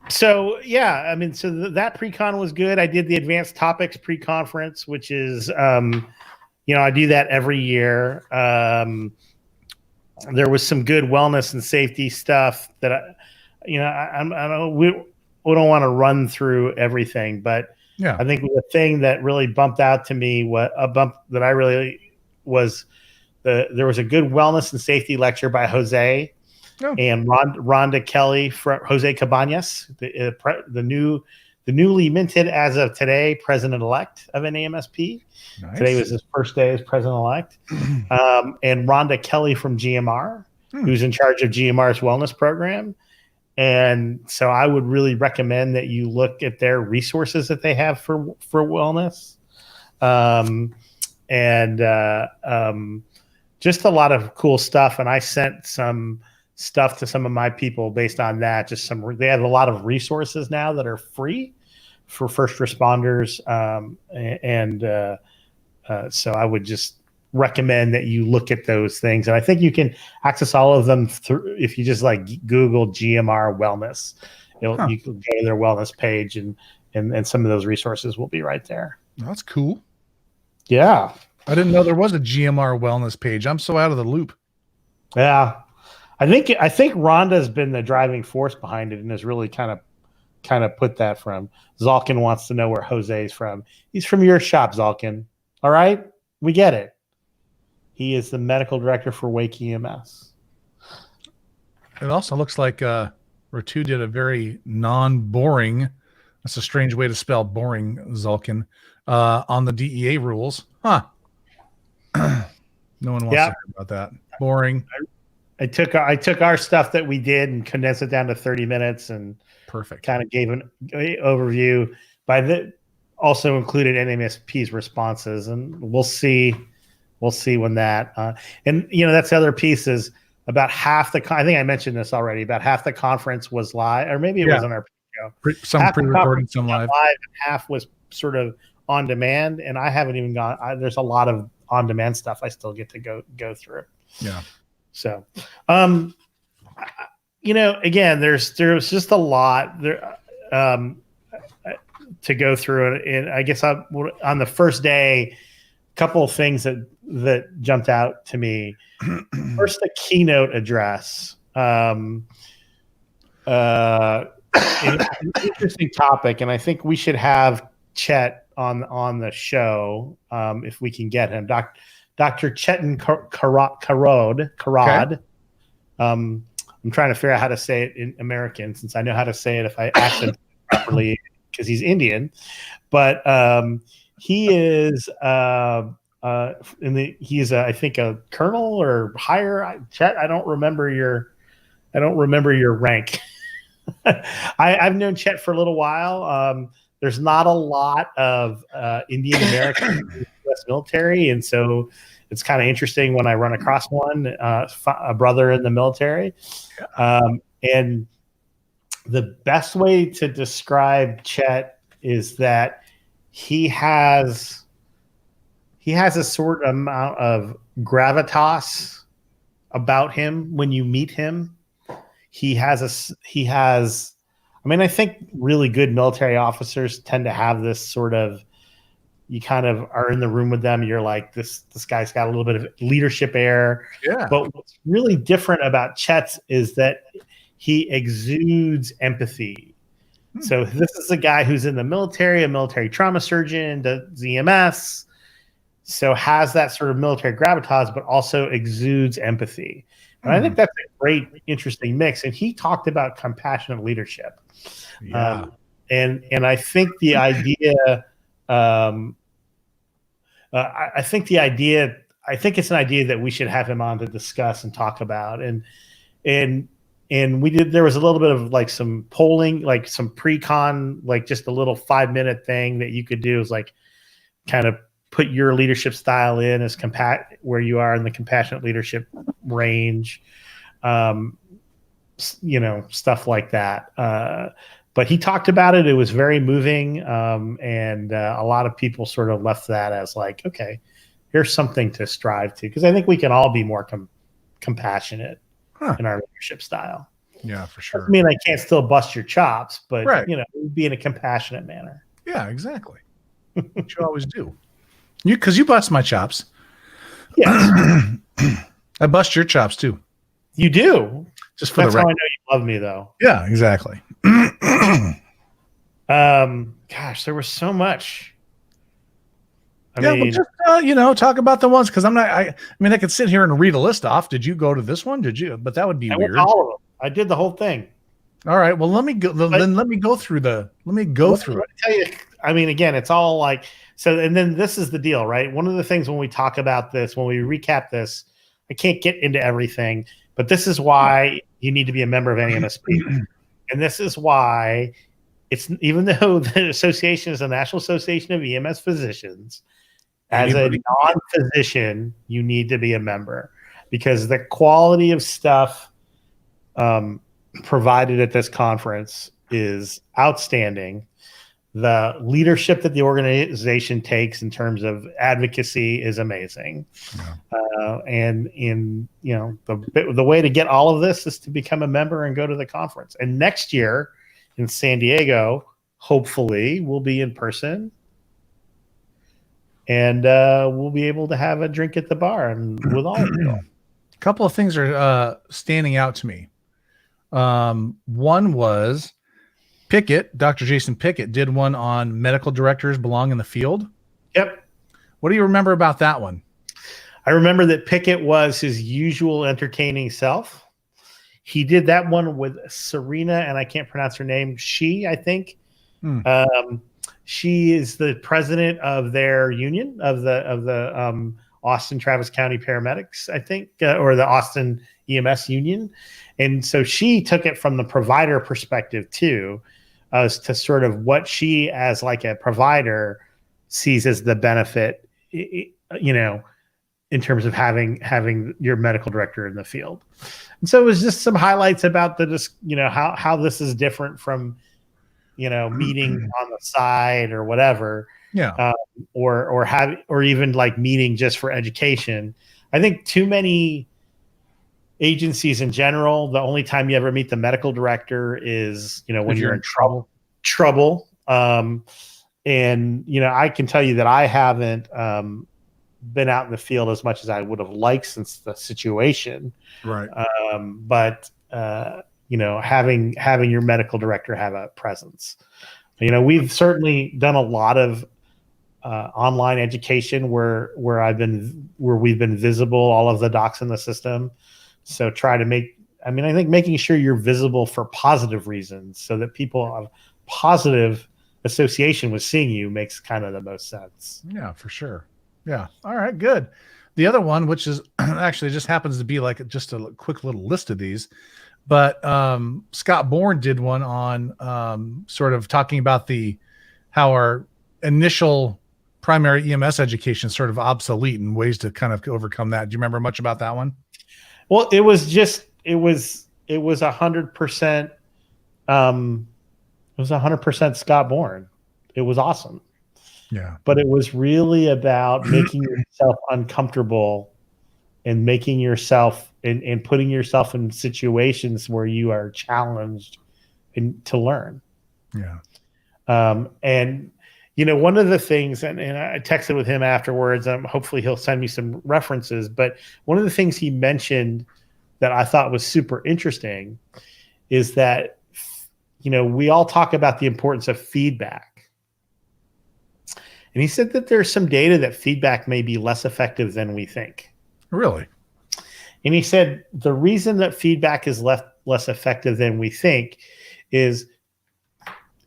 So that pre-con was good. I did the advanced topics pre-conference, which is, I do that every year. There was some good wellness and safety stuff that we don't want to run through everything, but
yeah,
I think the thing that really bumped out to me, there was a good wellness and safety lecture by Jose and Rhonda Kelly from Jose Cabanas, the newly minted as of today president-elect of NAEMSP. Nice. Today was his first day as president-elect. And Rhonda Kelly from GMR, who's in charge of GMR's wellness program. And so I would really recommend that you look at their resources that they have for just a lot of cool stuff. And I sent some stuff to some of my people based on that. They have a lot of resources now that are free for first responders. So I would just recommend that you look at those things. And I think you can access all of them if you just like Google GMR wellness. You can go to their wellness page and some of those resources will be right there.
That's cool.
Yeah.
I didn't know there was a GMR wellness page. I'm so out of the loop.
Yeah. I think Rhonda's been the driving force behind it and has really kind of put that from. Zolkin wants to know where Jose's from. He's from your shop, Zolkin. All right? We get it. He is the medical director for Wake EMS.
It also looks like Ratu did a very non-boring, that's a strange way to spell boring, Zolkin, on the DEA rules. Huh. No one wants to hear about that. Boring.
I took our stuff that we did and condensed it down to 30 minutes and
perfect. Kind
of gave an overview. Also included NAEMSP's responses, and we'll see when that and that's the other piece is about half the I think I mentioned this already. About half the conference was live, or maybe it was on our show.
Some pre-recorded, some live.
And half was sort of on demand, and I haven't even gone. There's a lot of on-demand stuff I still get to go through.
Yeah.
So, again, there's just a lot there to go through, and I guess on the first day, a couple of things that jumped out to me. First, the keynote address. An interesting topic, and I think we should have Chet on the show if we can get him. Dr. Chetan Karod. Okay. I'm trying to figure out how to say it in American, since I know how to say it if I accent it properly, because he's Indian. But he is he's I think a colonel or higher. Chet, I don't remember your rank. I've known Chet for a little while. There's not a lot of Indian Americans in the U.S. military, and so it's kind of interesting when I run across one, a brother in the military. And the best way to describe Chet is that he has a sort of amount of gravitas about him when you meet him. I think really good military officers tend to have this sort of, you kind of are in the room with them. You're like, this guy's got a little bit of leadership air.
Yeah.
But what's really different about Chet's is that he exudes empathy. So this is a guy who's in the military, a military trauma surgeon, does EMS, so has that sort of military gravitas, but also exudes empathy. And I think that's a great, interesting mix. And he talked about compassionate leadership.
Yeah.
And I think the idea, I think it's an idea that we should have him on to discuss and talk about. And there was a little bit of like some polling, like some pre-con, like just a little 5-minute thing that you could do is like kind of put your leadership style in as where you are in the compassionate leadership range, stuff like that. But he talked about it. It was very moving. And a lot of people sort of left that as like, okay, here's something to strive to. Because I think we can all be more compassionate in our leadership style.
Yeah, for sure.
I mean, I can't still bust your chops, but,
right.
Be in a compassionate manner.
Yeah, exactly. Which you always do. Because you bust my chops.
Yeah.
I bust your chops too.
You do.
Just for
That's
the record.
how I know you love me, though.
Yeah, exactly.
Gosh, there was so much.
Well, just talk about the ones, because I could sit here and read a list off. Did you go to this one? Did you? But that would be weird.
Went to all of them. I did the whole thing.
All right. Well, let me go. Then let me go through it.
Let me tell you. Again, it's all like so. And then this is the deal, right? One of the things when we talk about this, when we recap this, I can't get into everything, but this is why you need to be a member of NAEMSP, and this is why it's, even though the association is the National Association of EMS Physicians, as a non-physician, you need to be a member. because the quality of stuff provided at this conference is outstanding. The leadership that the organization takes in terms of advocacy is amazing. Yeah. And the way to get all of this is to become a member and go to the conference. And next year in San Diego, hopefully we'll be in person, and we'll be able to have a drink at the bar and with all of you.
A couple of things are standing out to me. One was Pickett, Dr. Jason Pickett did one on medical directors belong in the field.
Yep.
What do you remember about that one?
I remember that Pickett was his usual entertaining self. He did that one with Serena, and I can't pronounce her name. I think. She is the president of their union of the Austin Travis County Paramedics, I think, or the Austin EMS union. And so she took it from the provider perspective too, as to sort of what she as like a provider sees as the benefit, in terms of having your medical director in the field. And so it was just some highlights about how this is different from, meeting on the side or whatever.
Yeah.
Or even like meeting just for education. I think too many agencies in general, the only time you ever meet the medical director is, when you're in trouble. And, I can tell you that I haven't been out in the field as much as I would have liked since the situation.
Right.
But having your medical director have a presence. We've certainly done a lot of online education where we've been visible, all of the docs in the system. So try to I think making sure you're visible for positive reasons so that people have positive association with seeing you makes kind of the most sense.
Yeah, for sure. Yeah. All right, good. The other one, which is actually just happens to be like just a quick little list of these, but Scott Bourne did one on sort of talking about how our initial primary EMS education is sort of obsolete and ways to kind of overcome that. Do you remember much about that one?
Well, it was 100%. It was 100% Scott Bourne. It was awesome.
Yeah.
But it was really about making yourself uncomfortable and making yourself and putting yourself in situations where you are challenged to learn.
Yeah.
And one of the things, and I texted with him afterwards, hopefully he'll send me some references, but one of the things he mentioned that I thought was super interesting is that, we all talk about the importance of feedback. And he said that there's some data that feedback may be less effective than we think.
Really?
And he said the reason that feedback is less effective than we think is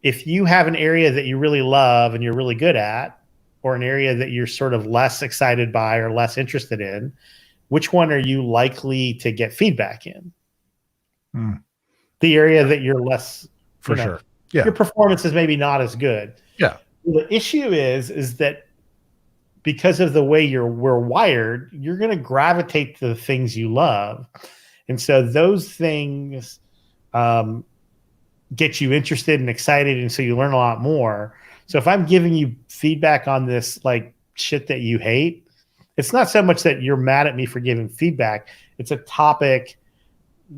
if you have an area that you really love and you're really good at, or an area that you're sort of less excited by or less interested in, which one are you likely to get feedback in? The area that you're less,
for sure. Yeah.
Your performance is maybe not as good.
Yeah.
The issue is that because of the way we're wired, you're going to gravitate to the things you love. And so those things get you interested and excited. And so you learn a lot more. So if I'm giving you feedback on this, like shit that you hate, it's not so much that you're mad at me for giving feedback. It's a topic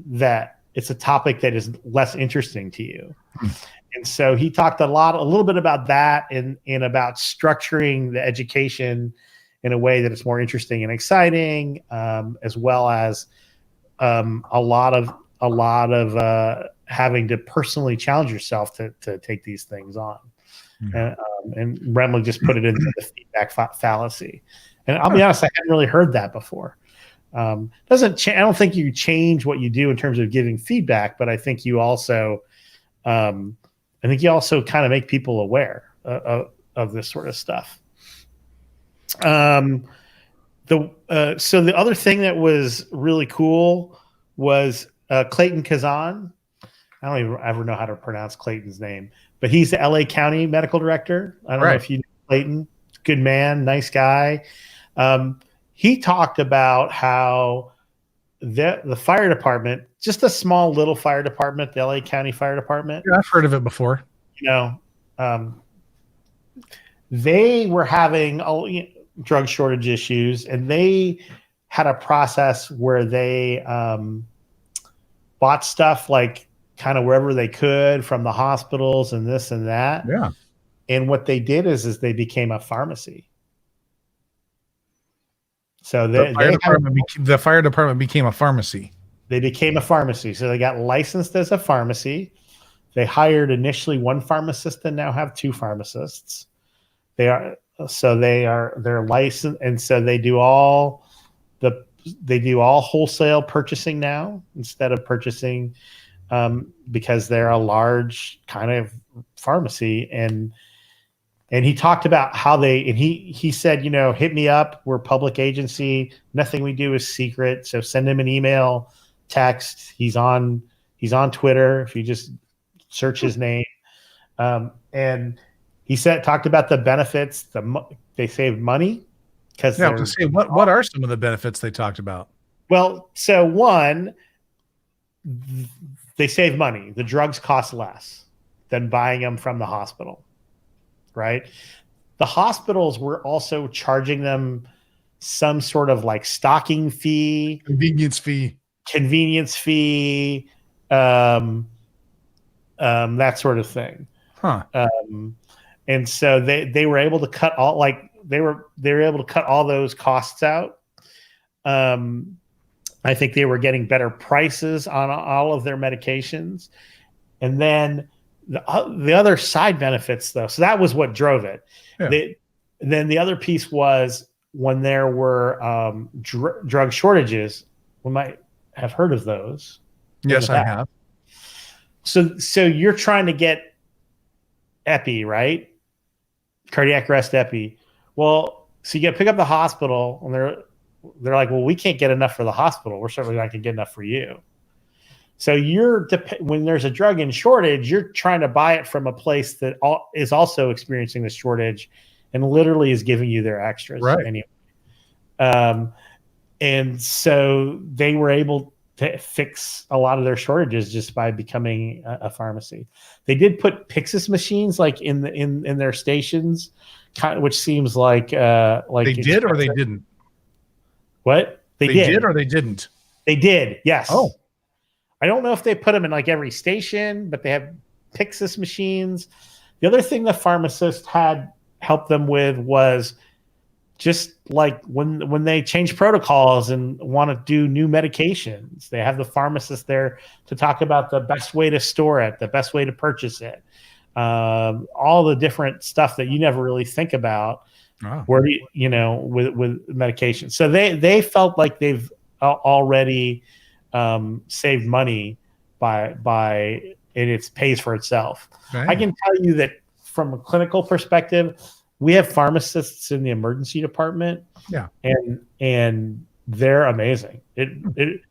that is less interesting to you. And so he talked a little bit about that and about structuring the education in a way that it's more interesting and exciting, as well as a lot of having to personally challenge yourself to take these things on. And Remley just put it into the feedback fallacy. And I'll be honest, I hadn't really heard that before. I don't think you change what you do in terms of giving feedback, but I think you also kind of make people aware of this sort of stuff. So the other thing that was really cool was Clayton Kazan. I don't even ever know how to pronounce Clayton's name, but he's the LA County Medical Director. I don't know if you know Clayton. Good man, nice guy. He talked about how the fire department, just a small little fire department, the LA County Fire Department.
Yeah, I've heard of it before.
They were having drug shortage issues, and they had a process where they bought stuff like kind of wherever they could from the hospitals and this and that.
Yeah.
And what they did is they became a pharmacy. So the
fire department became a pharmacy.
They became a pharmacy. So they got licensed as a pharmacy. They hired initially one pharmacist and now have two pharmacists. They're licensed, and so they do all wholesale purchasing now instead of purchasing because they're a large kind of pharmacy. And he talked about how he said, hit me up. We're a public agency. Nothing we do is secret. So send him an email, text. He's on Twitter. If you just search his name. And he talked about the benefits. They saved money because
what are some of the benefits they talked about?
Well, so one, they save money. The drugs cost less than buying them from the hospital. Right. The hospitals were also charging them some sort of like stocking fee,
convenience fee,
that sort of thing.
Huh.
And so they were able to cut all they were able to cut all those costs out. I think they were getting better prices on all of their medications. And then the other side benefits, though, so that was what drove it. Yeah. Then the other piece was when there were drug shortages. We might have heard of those.
Yes, I have.
So you're trying to get epi, right? Cardiac arrest epi. Well, so you pick up the hospital, and they're like, well, we can't get enough for the hospital. We're certainly not going to get enough for you. So when there's a drug in shortage, you're trying to buy it from a place that is also experiencing the shortage and literally is giving you their extras.
Right.
Anyway. And so they were able to fix a lot of their shortages just by becoming a pharmacy. They did put Pyxis machines like in their stations, which seems like they
did or they didn't.
What? They did
or they didn't.
They did. Yes.
Oh.
I don't know if they put them in like every station, but they have Pyxis machines. The other thing the pharmacist had helped them with was just like when they change protocols and want to do new medications, they have the pharmacist there to talk about the best way to store it, the best way to purchase it, all the different stuff that you never really think about.
Oh.
Where with medication. So they felt like they've already saved money by it pays for itself.
Right.
I can tell you that from a clinical perspective, we have pharmacists in the emergency department.
Yeah.
And they're amazing. It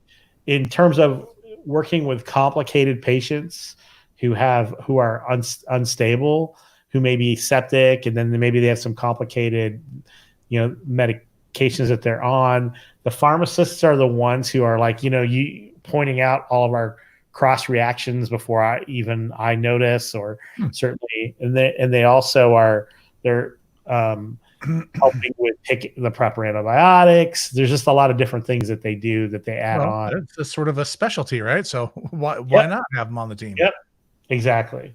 in terms of working with complicated patients who are unstable, who may be septic, and then maybe they have some complicated, medications that they're on. The pharmacists are the ones who are like, you pointing out all of our cross reactions before I notice, or certainly, and they also they're helping with picking the proper antibiotics. There's just a lot of different things that they do that they add on.
It's a sort of a specialty, right? So why not have them on the team?
Yep, exactly.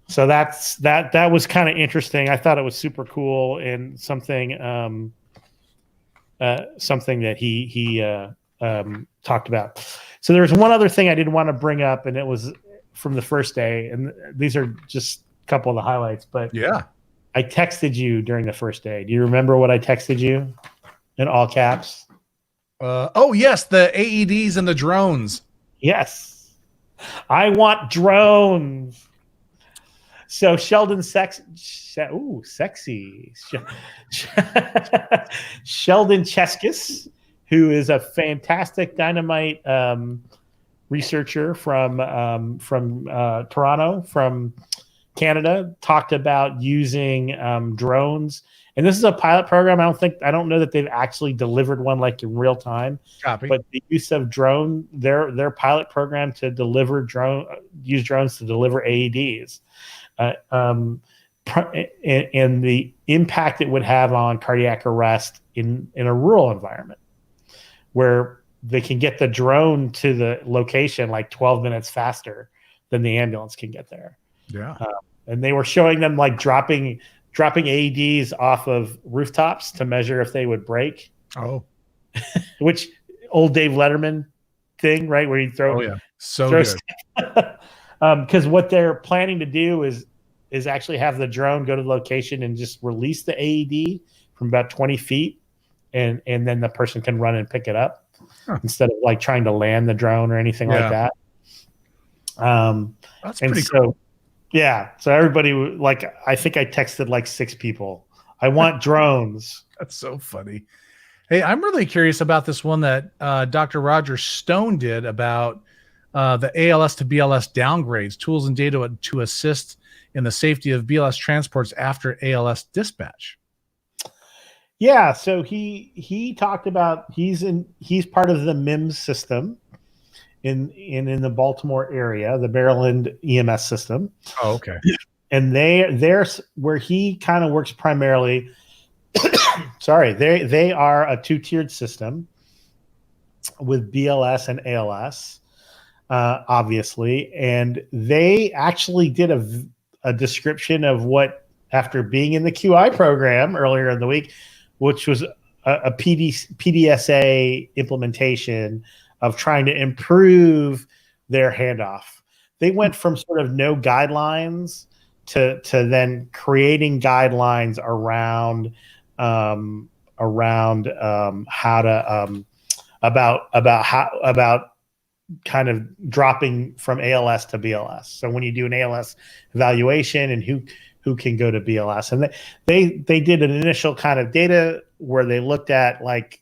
So that was kind of interesting. I thought it was super cool and something that he talked about. So there's one other thing I did want to bring up, and it was from the first day. And these are just a couple of the highlights. But
yeah,
I texted you during the first day. Do you remember what I texted you in all caps?
Oh yes, the AEDs and the drones.
Yes, I want drones. So Sheldon sexy. Sheldon Cheskis, who is a fantastic dynamite researcher from Toronto, from Canada, talked about using drones and this is a pilot program. I don't know that they've actually delivered one like in real time.
Copy.
But the use of drone, their pilot program to use drones to deliver AEDs, and the impact it would have on cardiac arrest in a rural environment, where they can get the drone to the location like 12 minutes faster than the ambulance can get there.
Yeah.
And they were showing them like dropping AEDs off of rooftops to measure if they would break.
Oh,
which old Dave Letterman thing, right? Where you throw,
so
good.
good.
Because what they're planning to do is actually have the drone go to the location and just release the AED from about 20 feet, and then the person can run and pick it up instead of like trying to land the drone or anything like that.
That's pretty cool.
Yeah. So everybody, like, I think I texted like 6 people. I want drones.
That's so funny. Hey, I'm really curious about this one that Dr. Roger Stone did about the ALS to BLS downgrades, tools and data to assist in the safety of BLS transports after ALS dispatch.
Yeah. So he talked about he's part of the MIMS system in the Baltimore area, the Maryland EMS system.
Oh, okay.
And they're where he kind of works primarily. Sorry, they are a 2-tiered system with BLS and ALS, obviously, and they actually did a description of what, after being in the QI program earlier in the week, which was a PDSA implementation of trying to improve their handoff. They went from sort of no guidelines to then creating guidelines around how to about kind of dropping from ALS to BLS. So when you do an ALS evaluation and who can go to BLS, and they did an initial kind of data where they looked at, like,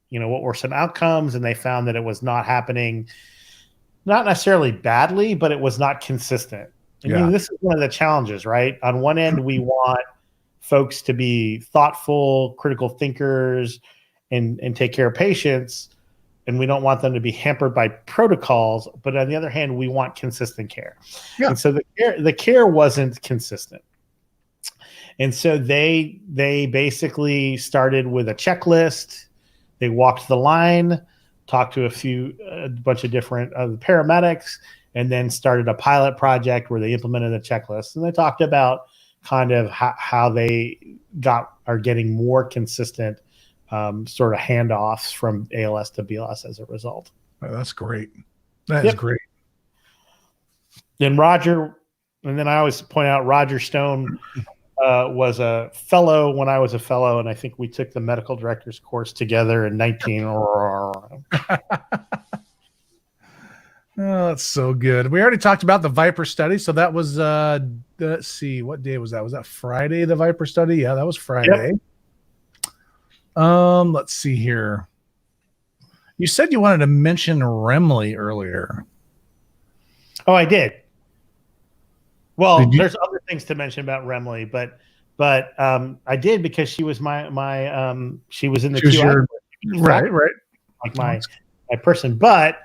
what were some outcomes, and they found that it was not happening, not necessarily badly, but it was not consistent. And this is one of the challenges, right? On one end, we want folks to be thoughtful, critical thinkers, and take care of patients, and we don't want them to be hampered by protocols. But on the other hand, we want consistent care. Yeah. And so the care wasn't consistent. And so they basically started with a checklist. They walked the line, talked to a bunch of different paramedics, and then started a pilot project where they implemented the checklist. And they talked about kind of how they are getting more consistent sort of handoffs from ALS to BLS as a result.
Oh, that's great. That is great.
And then I always point out Roger Stone was a fellow when I was a fellow, and I think we took the medical director's course together in 19. Oh,
that's so good. We already talked about the Viper study. So that was, let's see, what day was that? Was that Friday, the Viper study? Yeah, that was Friday. Yep. Let's see here. You said you wanted to mention Remley earlier.
Oh, I did. Well, there's other things to mention about Remley, but I did, because she was she was in the QI,
right,
like my person. But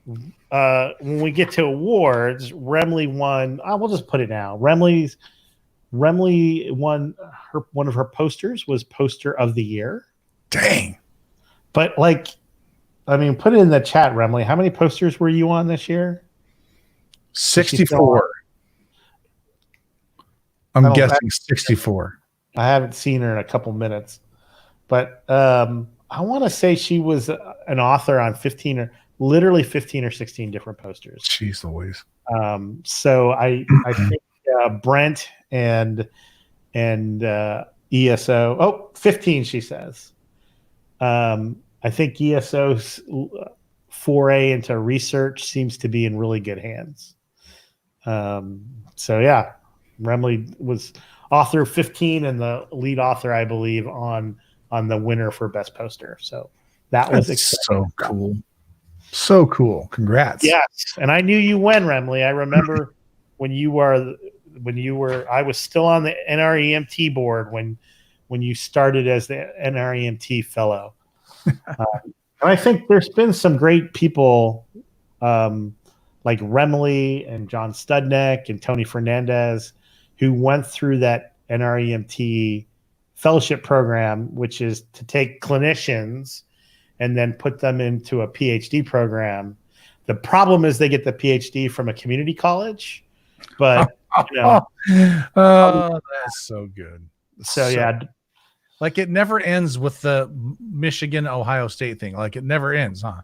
when we get to awards, Remley won. We'll just put it now. Remley won one of her posters was Poster of the Year.
Dang!
But put it in the chat, Remley. How many posters were you on this year?
64. I'm guessing 64.
I haven't seen her in a couple minutes, but I want to say she was an author on 15 or 16 different posters.
Jeez Louise.
So I think Brent and ESO. 15, she says. I think ESO's foray into research seems to be in really good hands. Remley was author 15 and the lead author, I believe, on the winner for best poster. So that's
so cool. So cool. Congrats.
Yes. And I knew you when, Remley. I remember when you were, I was still on the NREMT board when when you started as the NREMT fellow. And I think there's been some great people like Remley and John Studnick and Tony Fernandez who went through that NREMT fellowship program, which is to take clinicians and then put them into a PhD program. The problem is they get the PhD from a community college, but
that's so good.
So yeah,
like it never ends with the Michigan Ohio State thing. Like it never ends, huh?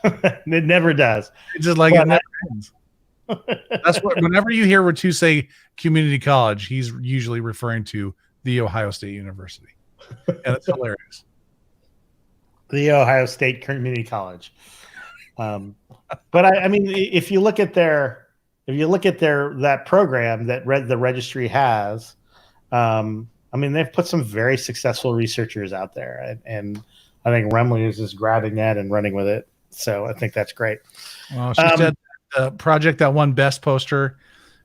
It never does.
It's just like it never ends. That's what. Whenever you hear Ratu say community college, he's usually referring to the Ohio State University, and it's hilarious.
The Ohio State Community College. But I mean, if you look at that program that the registry has, I mean, they've put some very successful researchers out there, and I think Remley is just grabbing that and running with it. So I think that's great.
Well, she said the project that won Best Poster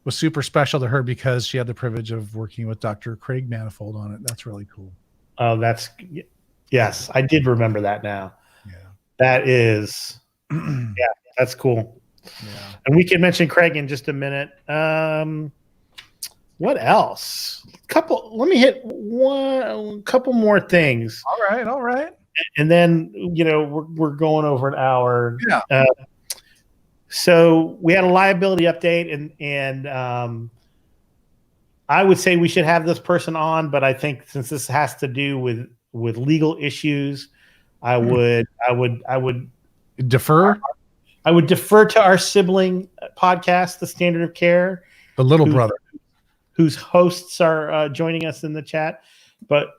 was super special to her because she had the privilege of working with Dr. Craig Manifold on it. That's really cool.
Oh, yes, I did remember that now.
Yeah.
That is, yeah, that's cool.
Yeah.
And we can mention Craig in just a minute. What else? Let me hit a couple more things.
All right.
And then, we're going over an hour.
Yeah.
So we had a liability update, and I would say we should have this person on, but I think since this has to do with legal issues, I would
defer.
I would defer to our sibling podcast, The Standard of Care,
the little brother,
whose hosts are joining us in the chat. But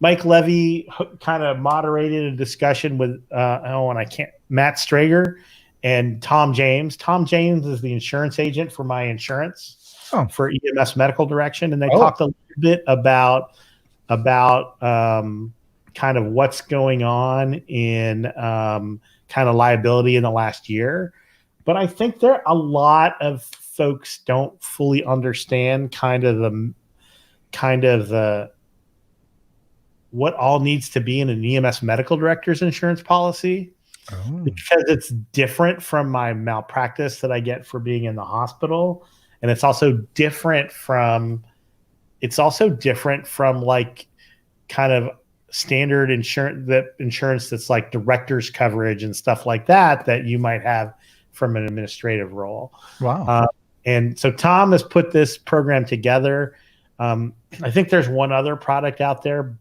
Mike Levy kind of moderated a discussion with Matt Strager and Tom James. Tom James is the insurance agent for my insurance for EMS Medical Direction, and they talked a little bit about kind of what's going on in kind of liability in the last year. But I think a lot of folks don't fully understand kind of the what all needs to be in an EMS medical director's insurance policy, because it's different from my malpractice that I get for being in the hospital. And it's also different from like kind of standard insurance that's like director's coverage and stuff like that you might have from an administrative role.
Wow.
And so Tom has put this program together. I think there's one other product out there,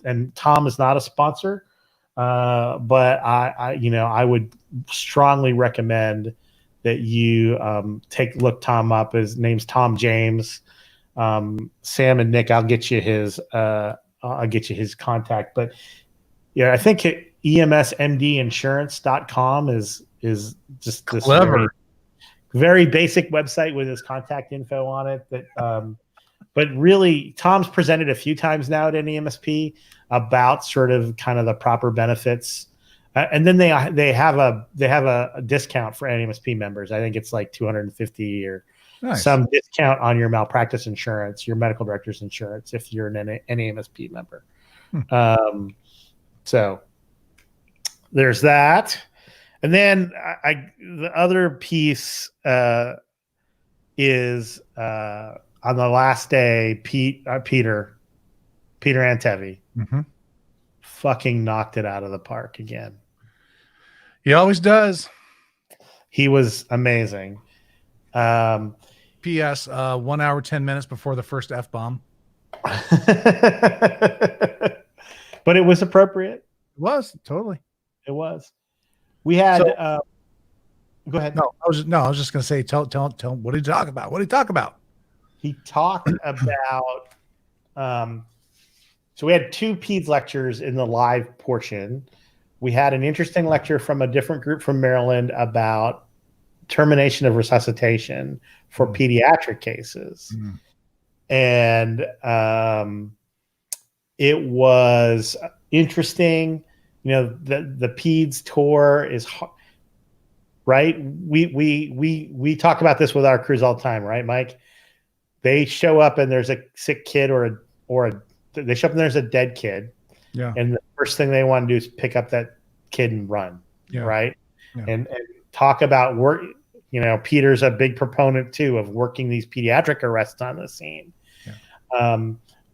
and Tom is not a sponsor, but I would strongly recommend that you look Tom up. His name's Tom James. Sam and Nick, I'll get you his contact. But yeah, I think EMSMDinsurance.com is just this
clever,
very basic website with his contact info on it. But really, Tom's presented a few times now at NAEMSP about sort of kind of the proper benefits, and then they have a discount for NAEMSP members. I think it's like $250 or some discount on your malpractice insurance, your medical director's insurance, if you're an NAEMSP member. So there's that, and then the other piece is. On the last day, Peter Antevi fucking knocked it out of the park again.
He always does.
He was amazing.
P.S. 1 hour, 10 minutes before the first F-bomb.
But it was appropriate.
It was, totally.
It was. We had... go ahead.
No, I was just going to say, tell him, what did he talk about? What did he talk about?
He talked about, so we had 2 PEDS lectures in the live portion. We had an interesting lecture from a different group from Maryland about termination of resuscitation for pediatric cases. And it was interesting. The PEDS tour is right. We talk about this with our crews all the time, right, Mike? They show up and there's a sick kid or a they show up and there's a dead kid.
Yeah.
And the first thing they want to do is pick up that kid and run.
Yeah.
Right.
Yeah.
And talk about work. Peter's a big proponent too of working these pediatric arrests on the scene. Yeah.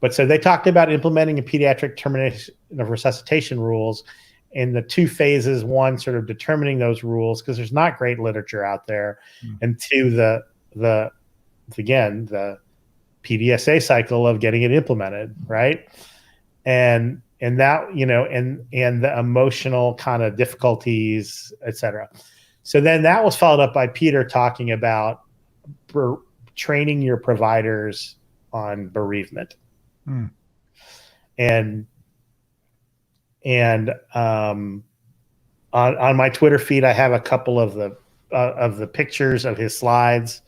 But so they talked about implementing a pediatric termination of resuscitation rules in the 2 phases. 1, sort of determining those rules, because there's not great literature out there. And 2, the PDSA cycle of getting it implemented. Right. And that, and the emotional kind of difficulties, et cetera. So then that was followed up by Peter talking about training your providers on bereavement. And on my Twitter feed, I have a couple of the pictures of his slides.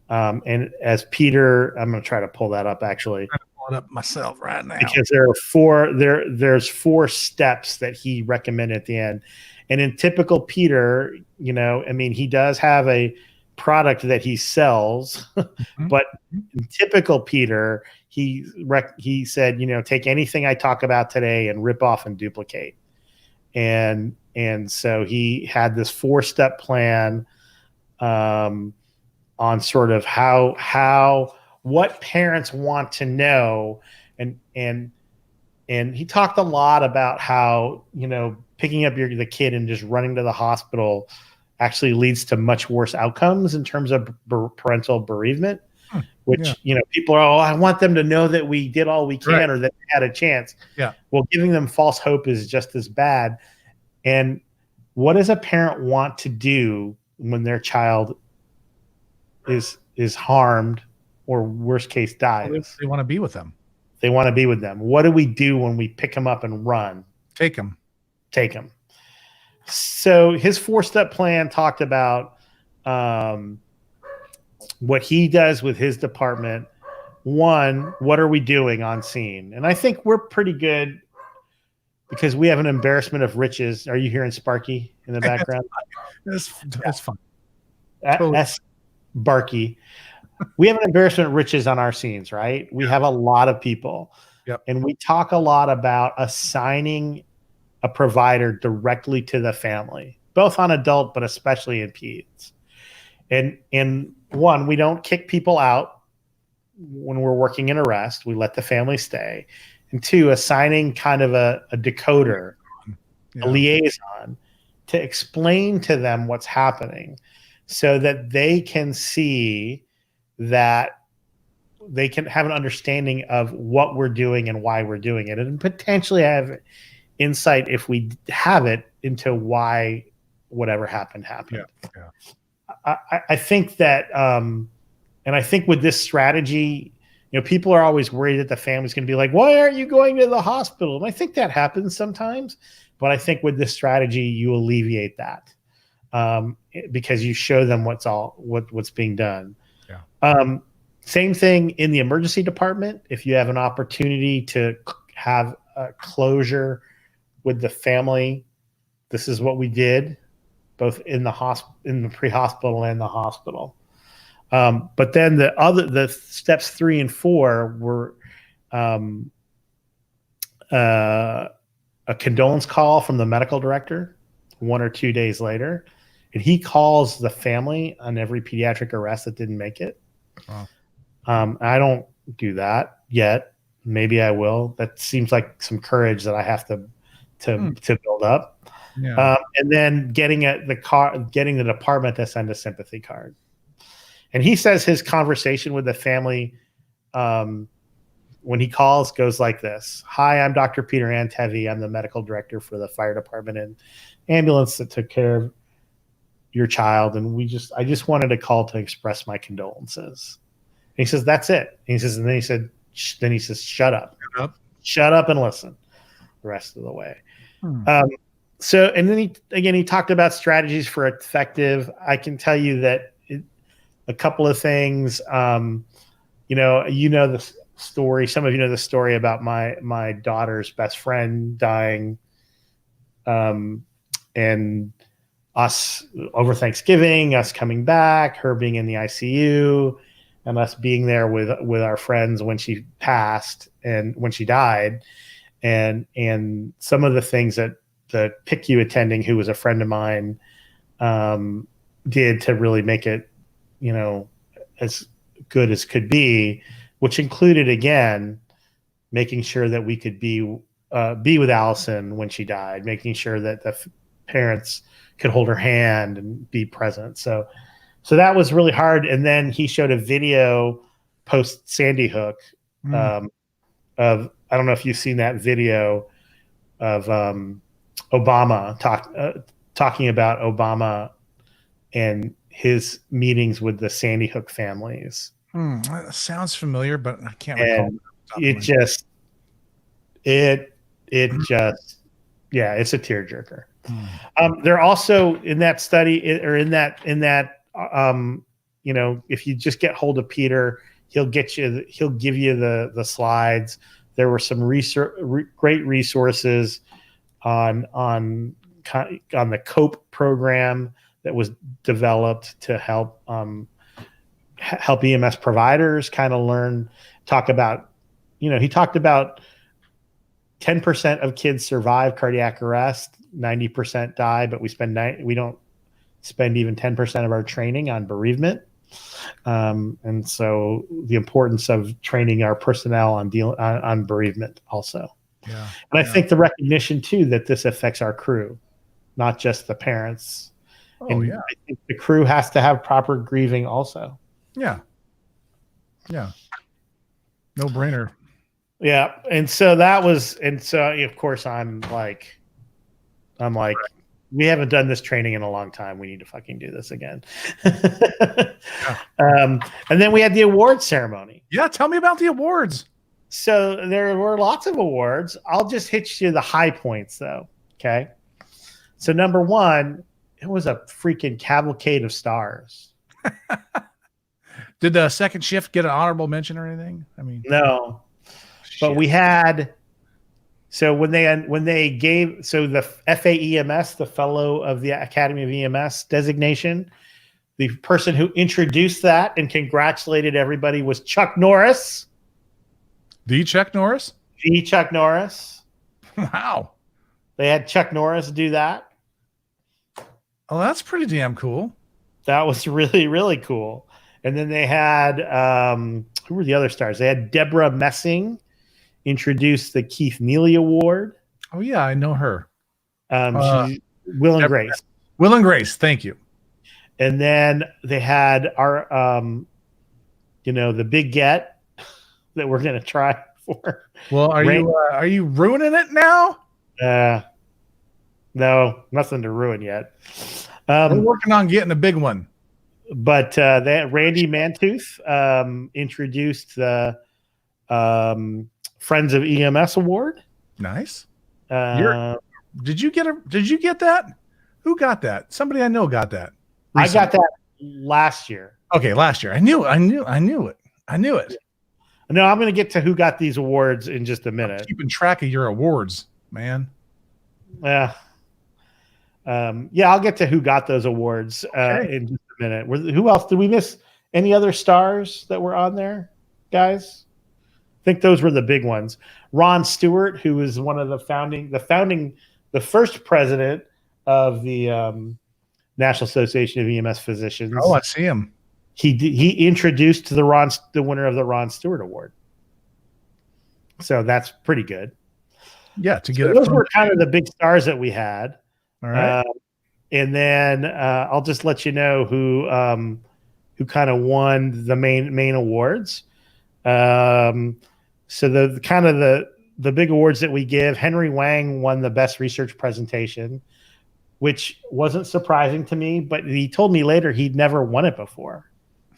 And as Peter, I'm going to try to pull that up actually.
I'm pulling up myself right now
because there's 4 steps that he recommended at the end. And in typical Peter, he does have a product that he sells, but in typical Peter, he said, take anything I talk about today and rip off and duplicate. And so he had this 4-step plan on sort of what parents want to know. And he talked a lot about how, picking up the kid and just running to the hospital actually leads to much worse outcomes in terms of parental bereavement, which, people are, I want them to know that we did all we can or that we had a chance. Yeah. Well, giving them false hope is just as bad. And what does a parent want to do when their child is harmed or worst case dies?
They want to be with them.
They want to be with them. What do we do when we pick them up and run?
Take them.
So his 4-step plan talked about what he does with his department. 1, what are we doing on scene? And I think we're pretty good because we have an embarrassment of riches. Are you hearing Sparky in the background?
That's fun.
That's Barky. We have an embarrassment of riches on our scenes, right? We have a lot of people.
Yep.
And we talk a lot about assigning a provider directly to the family, both on adult, but especially in peds. And 1, we don't kick people out when we're working in arrest. We let the family stay. And 2, assigning kind of a decoder, a liaison to explain to them what's happening so that they can see that they can have an understanding of what we're doing and why we're doing it, and potentially have insight, if we have it, into why whatever happened. I think that, and I think with this strategy, people are always worried that the family's going to be like, why aren't you going to the hospital? And I think that happens sometimes, but I think with this strategy, you alleviate that because you show them what's being done. Yeah. Same thing in the emergency department. If you have an opportunity to have a closure with the family, this is what we did, both in the pre-hospital and the hospital. But then the steps 3 and 4 were a condolence call from the medical director 1 or 2 days later, and he calls the family on every pediatric arrest that didn't make it. Wow. I don't do that yet. Maybe I will. That seems like some courage that I have to build up. Yeah. And then getting the department to send a sympathy card. And he says his conversation with the family when he calls goes like this. Hi, I'm Dr. Peter Antevi. I'm the medical director for the fire department and ambulance that took care of your child. And I just wanted to call to express my condolences. And he says, that's it. And he says, shut up. Shut up and listen the rest of the way. So, and then he talked about strategies for effective. I can tell you that a couple of things, the story. Some of you know the story about my daughter's best friend dying, and us over Thanksgiving, us coming back, her being in the ICU, and us being there with our friends when she passed and when she died, and some of the things that the PICU attending, who was a friend of mine, did to really make it, as good as could be, which included, again, making sure that we could be with Allison when she died, making sure that the parents could hold her hand and be present. So that was really hard. And then he showed a video post Sandy Hook of, I don't know if you've seen that video of Obama talking about Obama and his meetings with the Sandy Hook families.
That sounds familiar, but I can't recall.
It's a tearjerker. They're also in that study, or in that, if you just get hold of Peter, he'll give you the slides. There were some great resources on the COPE program that was developed to help EMS providers kind of talk about, he talked about 10% of kids survive cardiac arrest, 90% die, but we don't spend even 10% of our training on bereavement. And so the importance of training our personnel on bereavement also.
Yeah.
And I think the recognition too, that this affects our crew, not just the parents. I think the crew has to have proper grieving also.
Yeah. No brainer.
Yeah. And so of course I'm like, we haven't done this training in a long time. We need to fucking do this again. And then we had the awards ceremony.
Yeah. Tell me about the awards.
So there were lots of awards. I'll just hit you the high points though. Okay. So number one, it was a freaking cavalcade of stars.
Did the second shift get an honorable mention or anything? I mean,
no, but we had. So when they gave the FAEMS, the Fellow of the Academy of EMS designation, the person who introduced that and congratulated everybody was Chuck Norris.
The Chuck Norris?
The Chuck Norris.
Wow.
They had Chuck Norris do that.
Oh, that's pretty damn cool.
That was really, really cool. And then they had, who were the other stars? They had Deborah Messing introduce the Keith Neely Award.
Oh, yeah, I know her.
Will and Grace.
Will and Grace, thank you.
And then they had our, the big get that we're going to try for.
Well, are you ruining it now?
No, nothing to ruin yet.
We're working on getting a big one.
But Randy Mantooth introduced the Friends of EMS Award.
Nice. Did you get that? Who got that? Somebody I know got that.
Recently. I got that last year.
Okay, last year. I knew it.
No, I'm going to get to who got these awards in just a minute.
I'm keeping track of your awards, man.
Yeah. I'll get to who got those awards in just a minute. Who else? Did we miss any other stars that were on there, guys? I think those were the big ones. Ron Stewart, who was one of the first president of the National Association of EMS Physicians.
Oh, I see him.
He introduced the winner of the Ron Stewart Award. So that's pretty good.
Yeah,
those were kind of the big stars that we had.
All right.
And then I'll just let you know who kind of won the main awards. So the big awards that we give, Henry Wang won the best research presentation, which wasn't surprising to me, but he told me later he'd never won it before.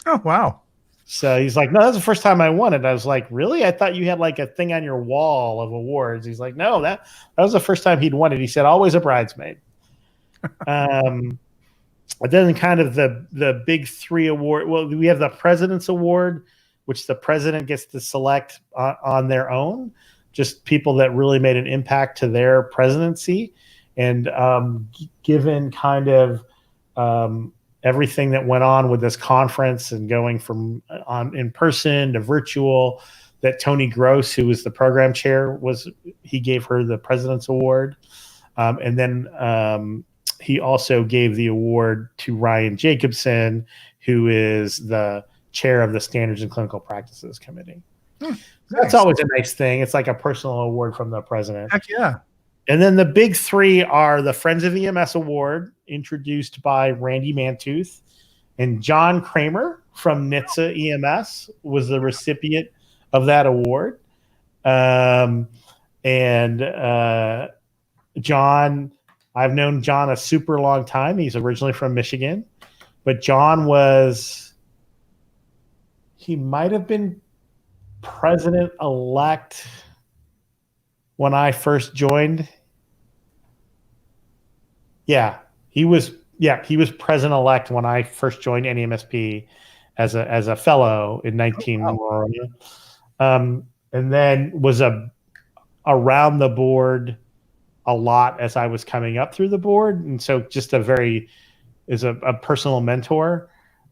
Oh, wow.
So he's like, no, that's the first time I won it. I was like, really? I thought you had like a thing on your wall of awards. He's like, no, that was the first time he'd won it. He said, always a bridesmaid. And then kind of the big three award. Well, we have the President's Award, which the president gets to select on their own, just people that really made an impact to their presidency, and given kind of everything that went on with this conference and going from in person to virtual, that Tony Gross, who was the program chair, he gave her the President's Award. And then he also gave the award to Ryan Jacobson, who is the chair of the Standards and Clinical Practices Committee. That's always a nice thing. It's like a personal award from the president.
Heck yeah.
And then the big three are the Friends of EMS Award, introduced by Randy Mantooth, and John Kramer from NHTSA EMS was the recipient of that award. John, I've known John a super long time. He's originally from Michigan, but John he might have been president-elect when I first joined. He was president-elect when I first joined NAEMSP as a fellow in 19. And then was around the board a lot as I was coming up through the board, and so just is a personal mentor.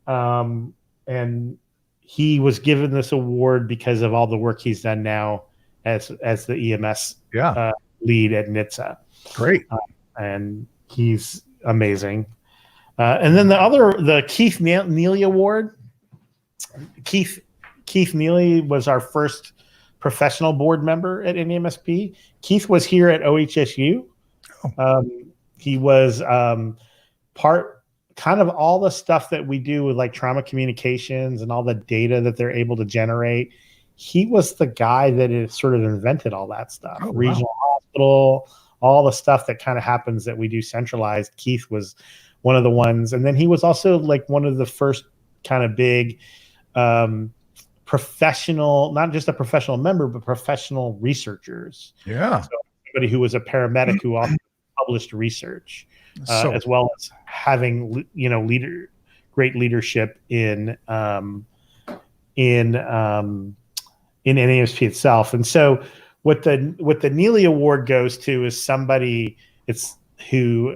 And he was given this award because of all the work he's done now as the EMS lead at NHTSA. Great. And he's amazing. And then the Keith Neely Award. Keith Neely was our first professional board member at NAEMSP. Keith was here at OHSU. He was kind of all the stuff that we do with like trauma communications and all the data that they're able to generate. He was the guy that has sort of invented all that stuff. Regional hospital, all the stuff that kind of happens that we do centralized. Keith was one of the ones. And then he was also like one of the first kind of big professional, not just a professional member, but professional researchers. Yeah. So somebody who was a paramedic who also published research, as well as having, great leadership in NAEMSP itself. And so what the Neely Award goes to is somebody who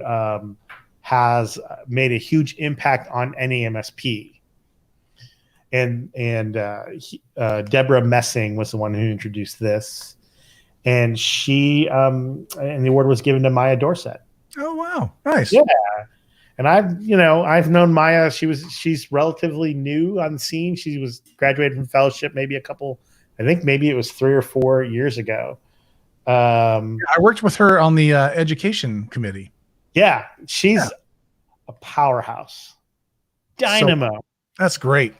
has made a huge impact on NAEMSP. And Deborah Messing was the one who introduced this, and and the award was given to Maya Dorset. Oh wow, nice. Yeah, and I've known Maya. She's relatively new on the scene. She was graduated from fellowship maybe maybe it was 3 or 4 years ago. I
worked with her on the education committee.
Yeah, she's a powerhouse, dynamo.
That's great.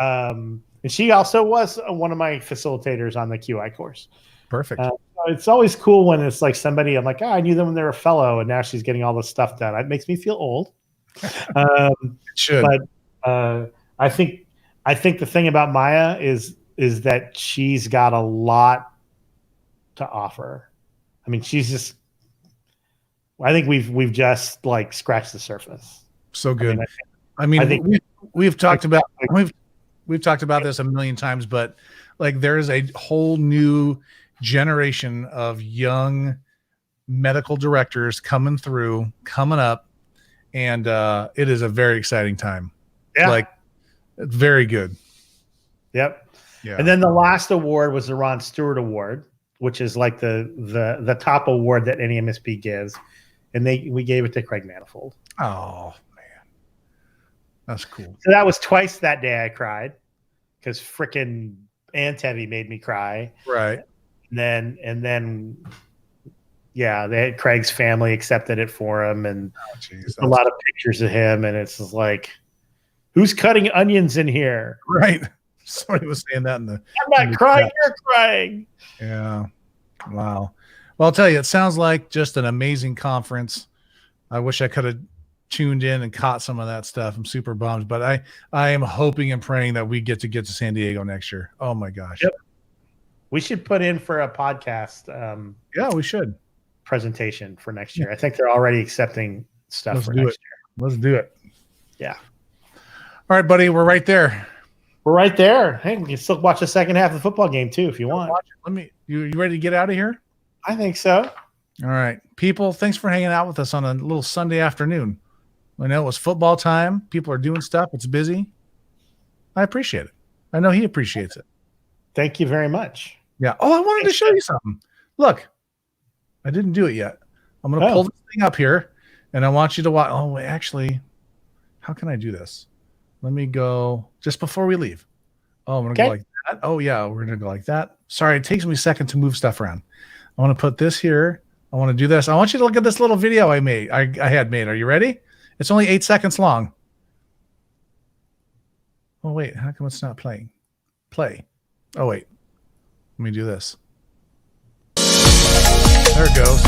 And she also was one of my facilitators on the QI course.
Perfect.
It's always cool when it's like somebody I'm like, I knew them when they were a fellow, and now she's getting all this stuff done. It makes me feel old. It should. But I think the thing about Maya is that she's got a lot to offer. I mean, I think we've just like scratched the surface.
So good. I think we've talked about we've talked about this a million times, but like there is a whole new generation of young medical directors coming up, and it is a very exciting time. Yeah, like very good. Yep. Yeah. And then the last award was the Ron Stewart Award, which is like the top award that NAEMSP gives, and we gave it to Craig Manifold. Oh man, that's cool. So that was twice that day I cried because frickin' Antevi made me cry. Right. And then they had Craig's family accepted it for him, and a lot of pictures of him, and it's just like, who's cutting onions in here? Right. Somebody was saying that I'm not crying, you're crying. Yeah. Wow. Well, I'll tell you, it sounds like just an amazing conference. I wish I could have tuned in and caught some of that stuff. I'm super bummed, but I am hoping and praying that we get to San Diego next year. Oh my gosh. Yep. We should put in for a podcast. Yeah, we should. Presentation for next year. I think they're already accepting stuff for next year. Let's do it. Yeah. All right, buddy. We're right there. We're right there. Hey, you can still watch the second half of the football game too if you want. You ready to get out of here? I think so. All right. People, thanks for hanging out with us on a little Sunday afternoon. I know it was football time. People are doing stuff. It's busy. I appreciate it. I know he appreciates it.
Thank you very much.
Yeah. Oh, I wanted to show you something. Look, I didn't do it yet. I'm going to pull this thing up here, and I want you to watch. Oh, wait, actually, how can I do this? Let me go just before we leave. Oh, I'm going to go like that. Oh, yeah, we're going to go like that. Sorry, it takes me a second to move stuff around. I want to put this here. I want to do this. I want you to look at this little video I made. I had made. Are you ready? It's only 8 seconds long. Oh, wait. How come it's not playing? Play. Oh, wait. Let me do this. There it goes.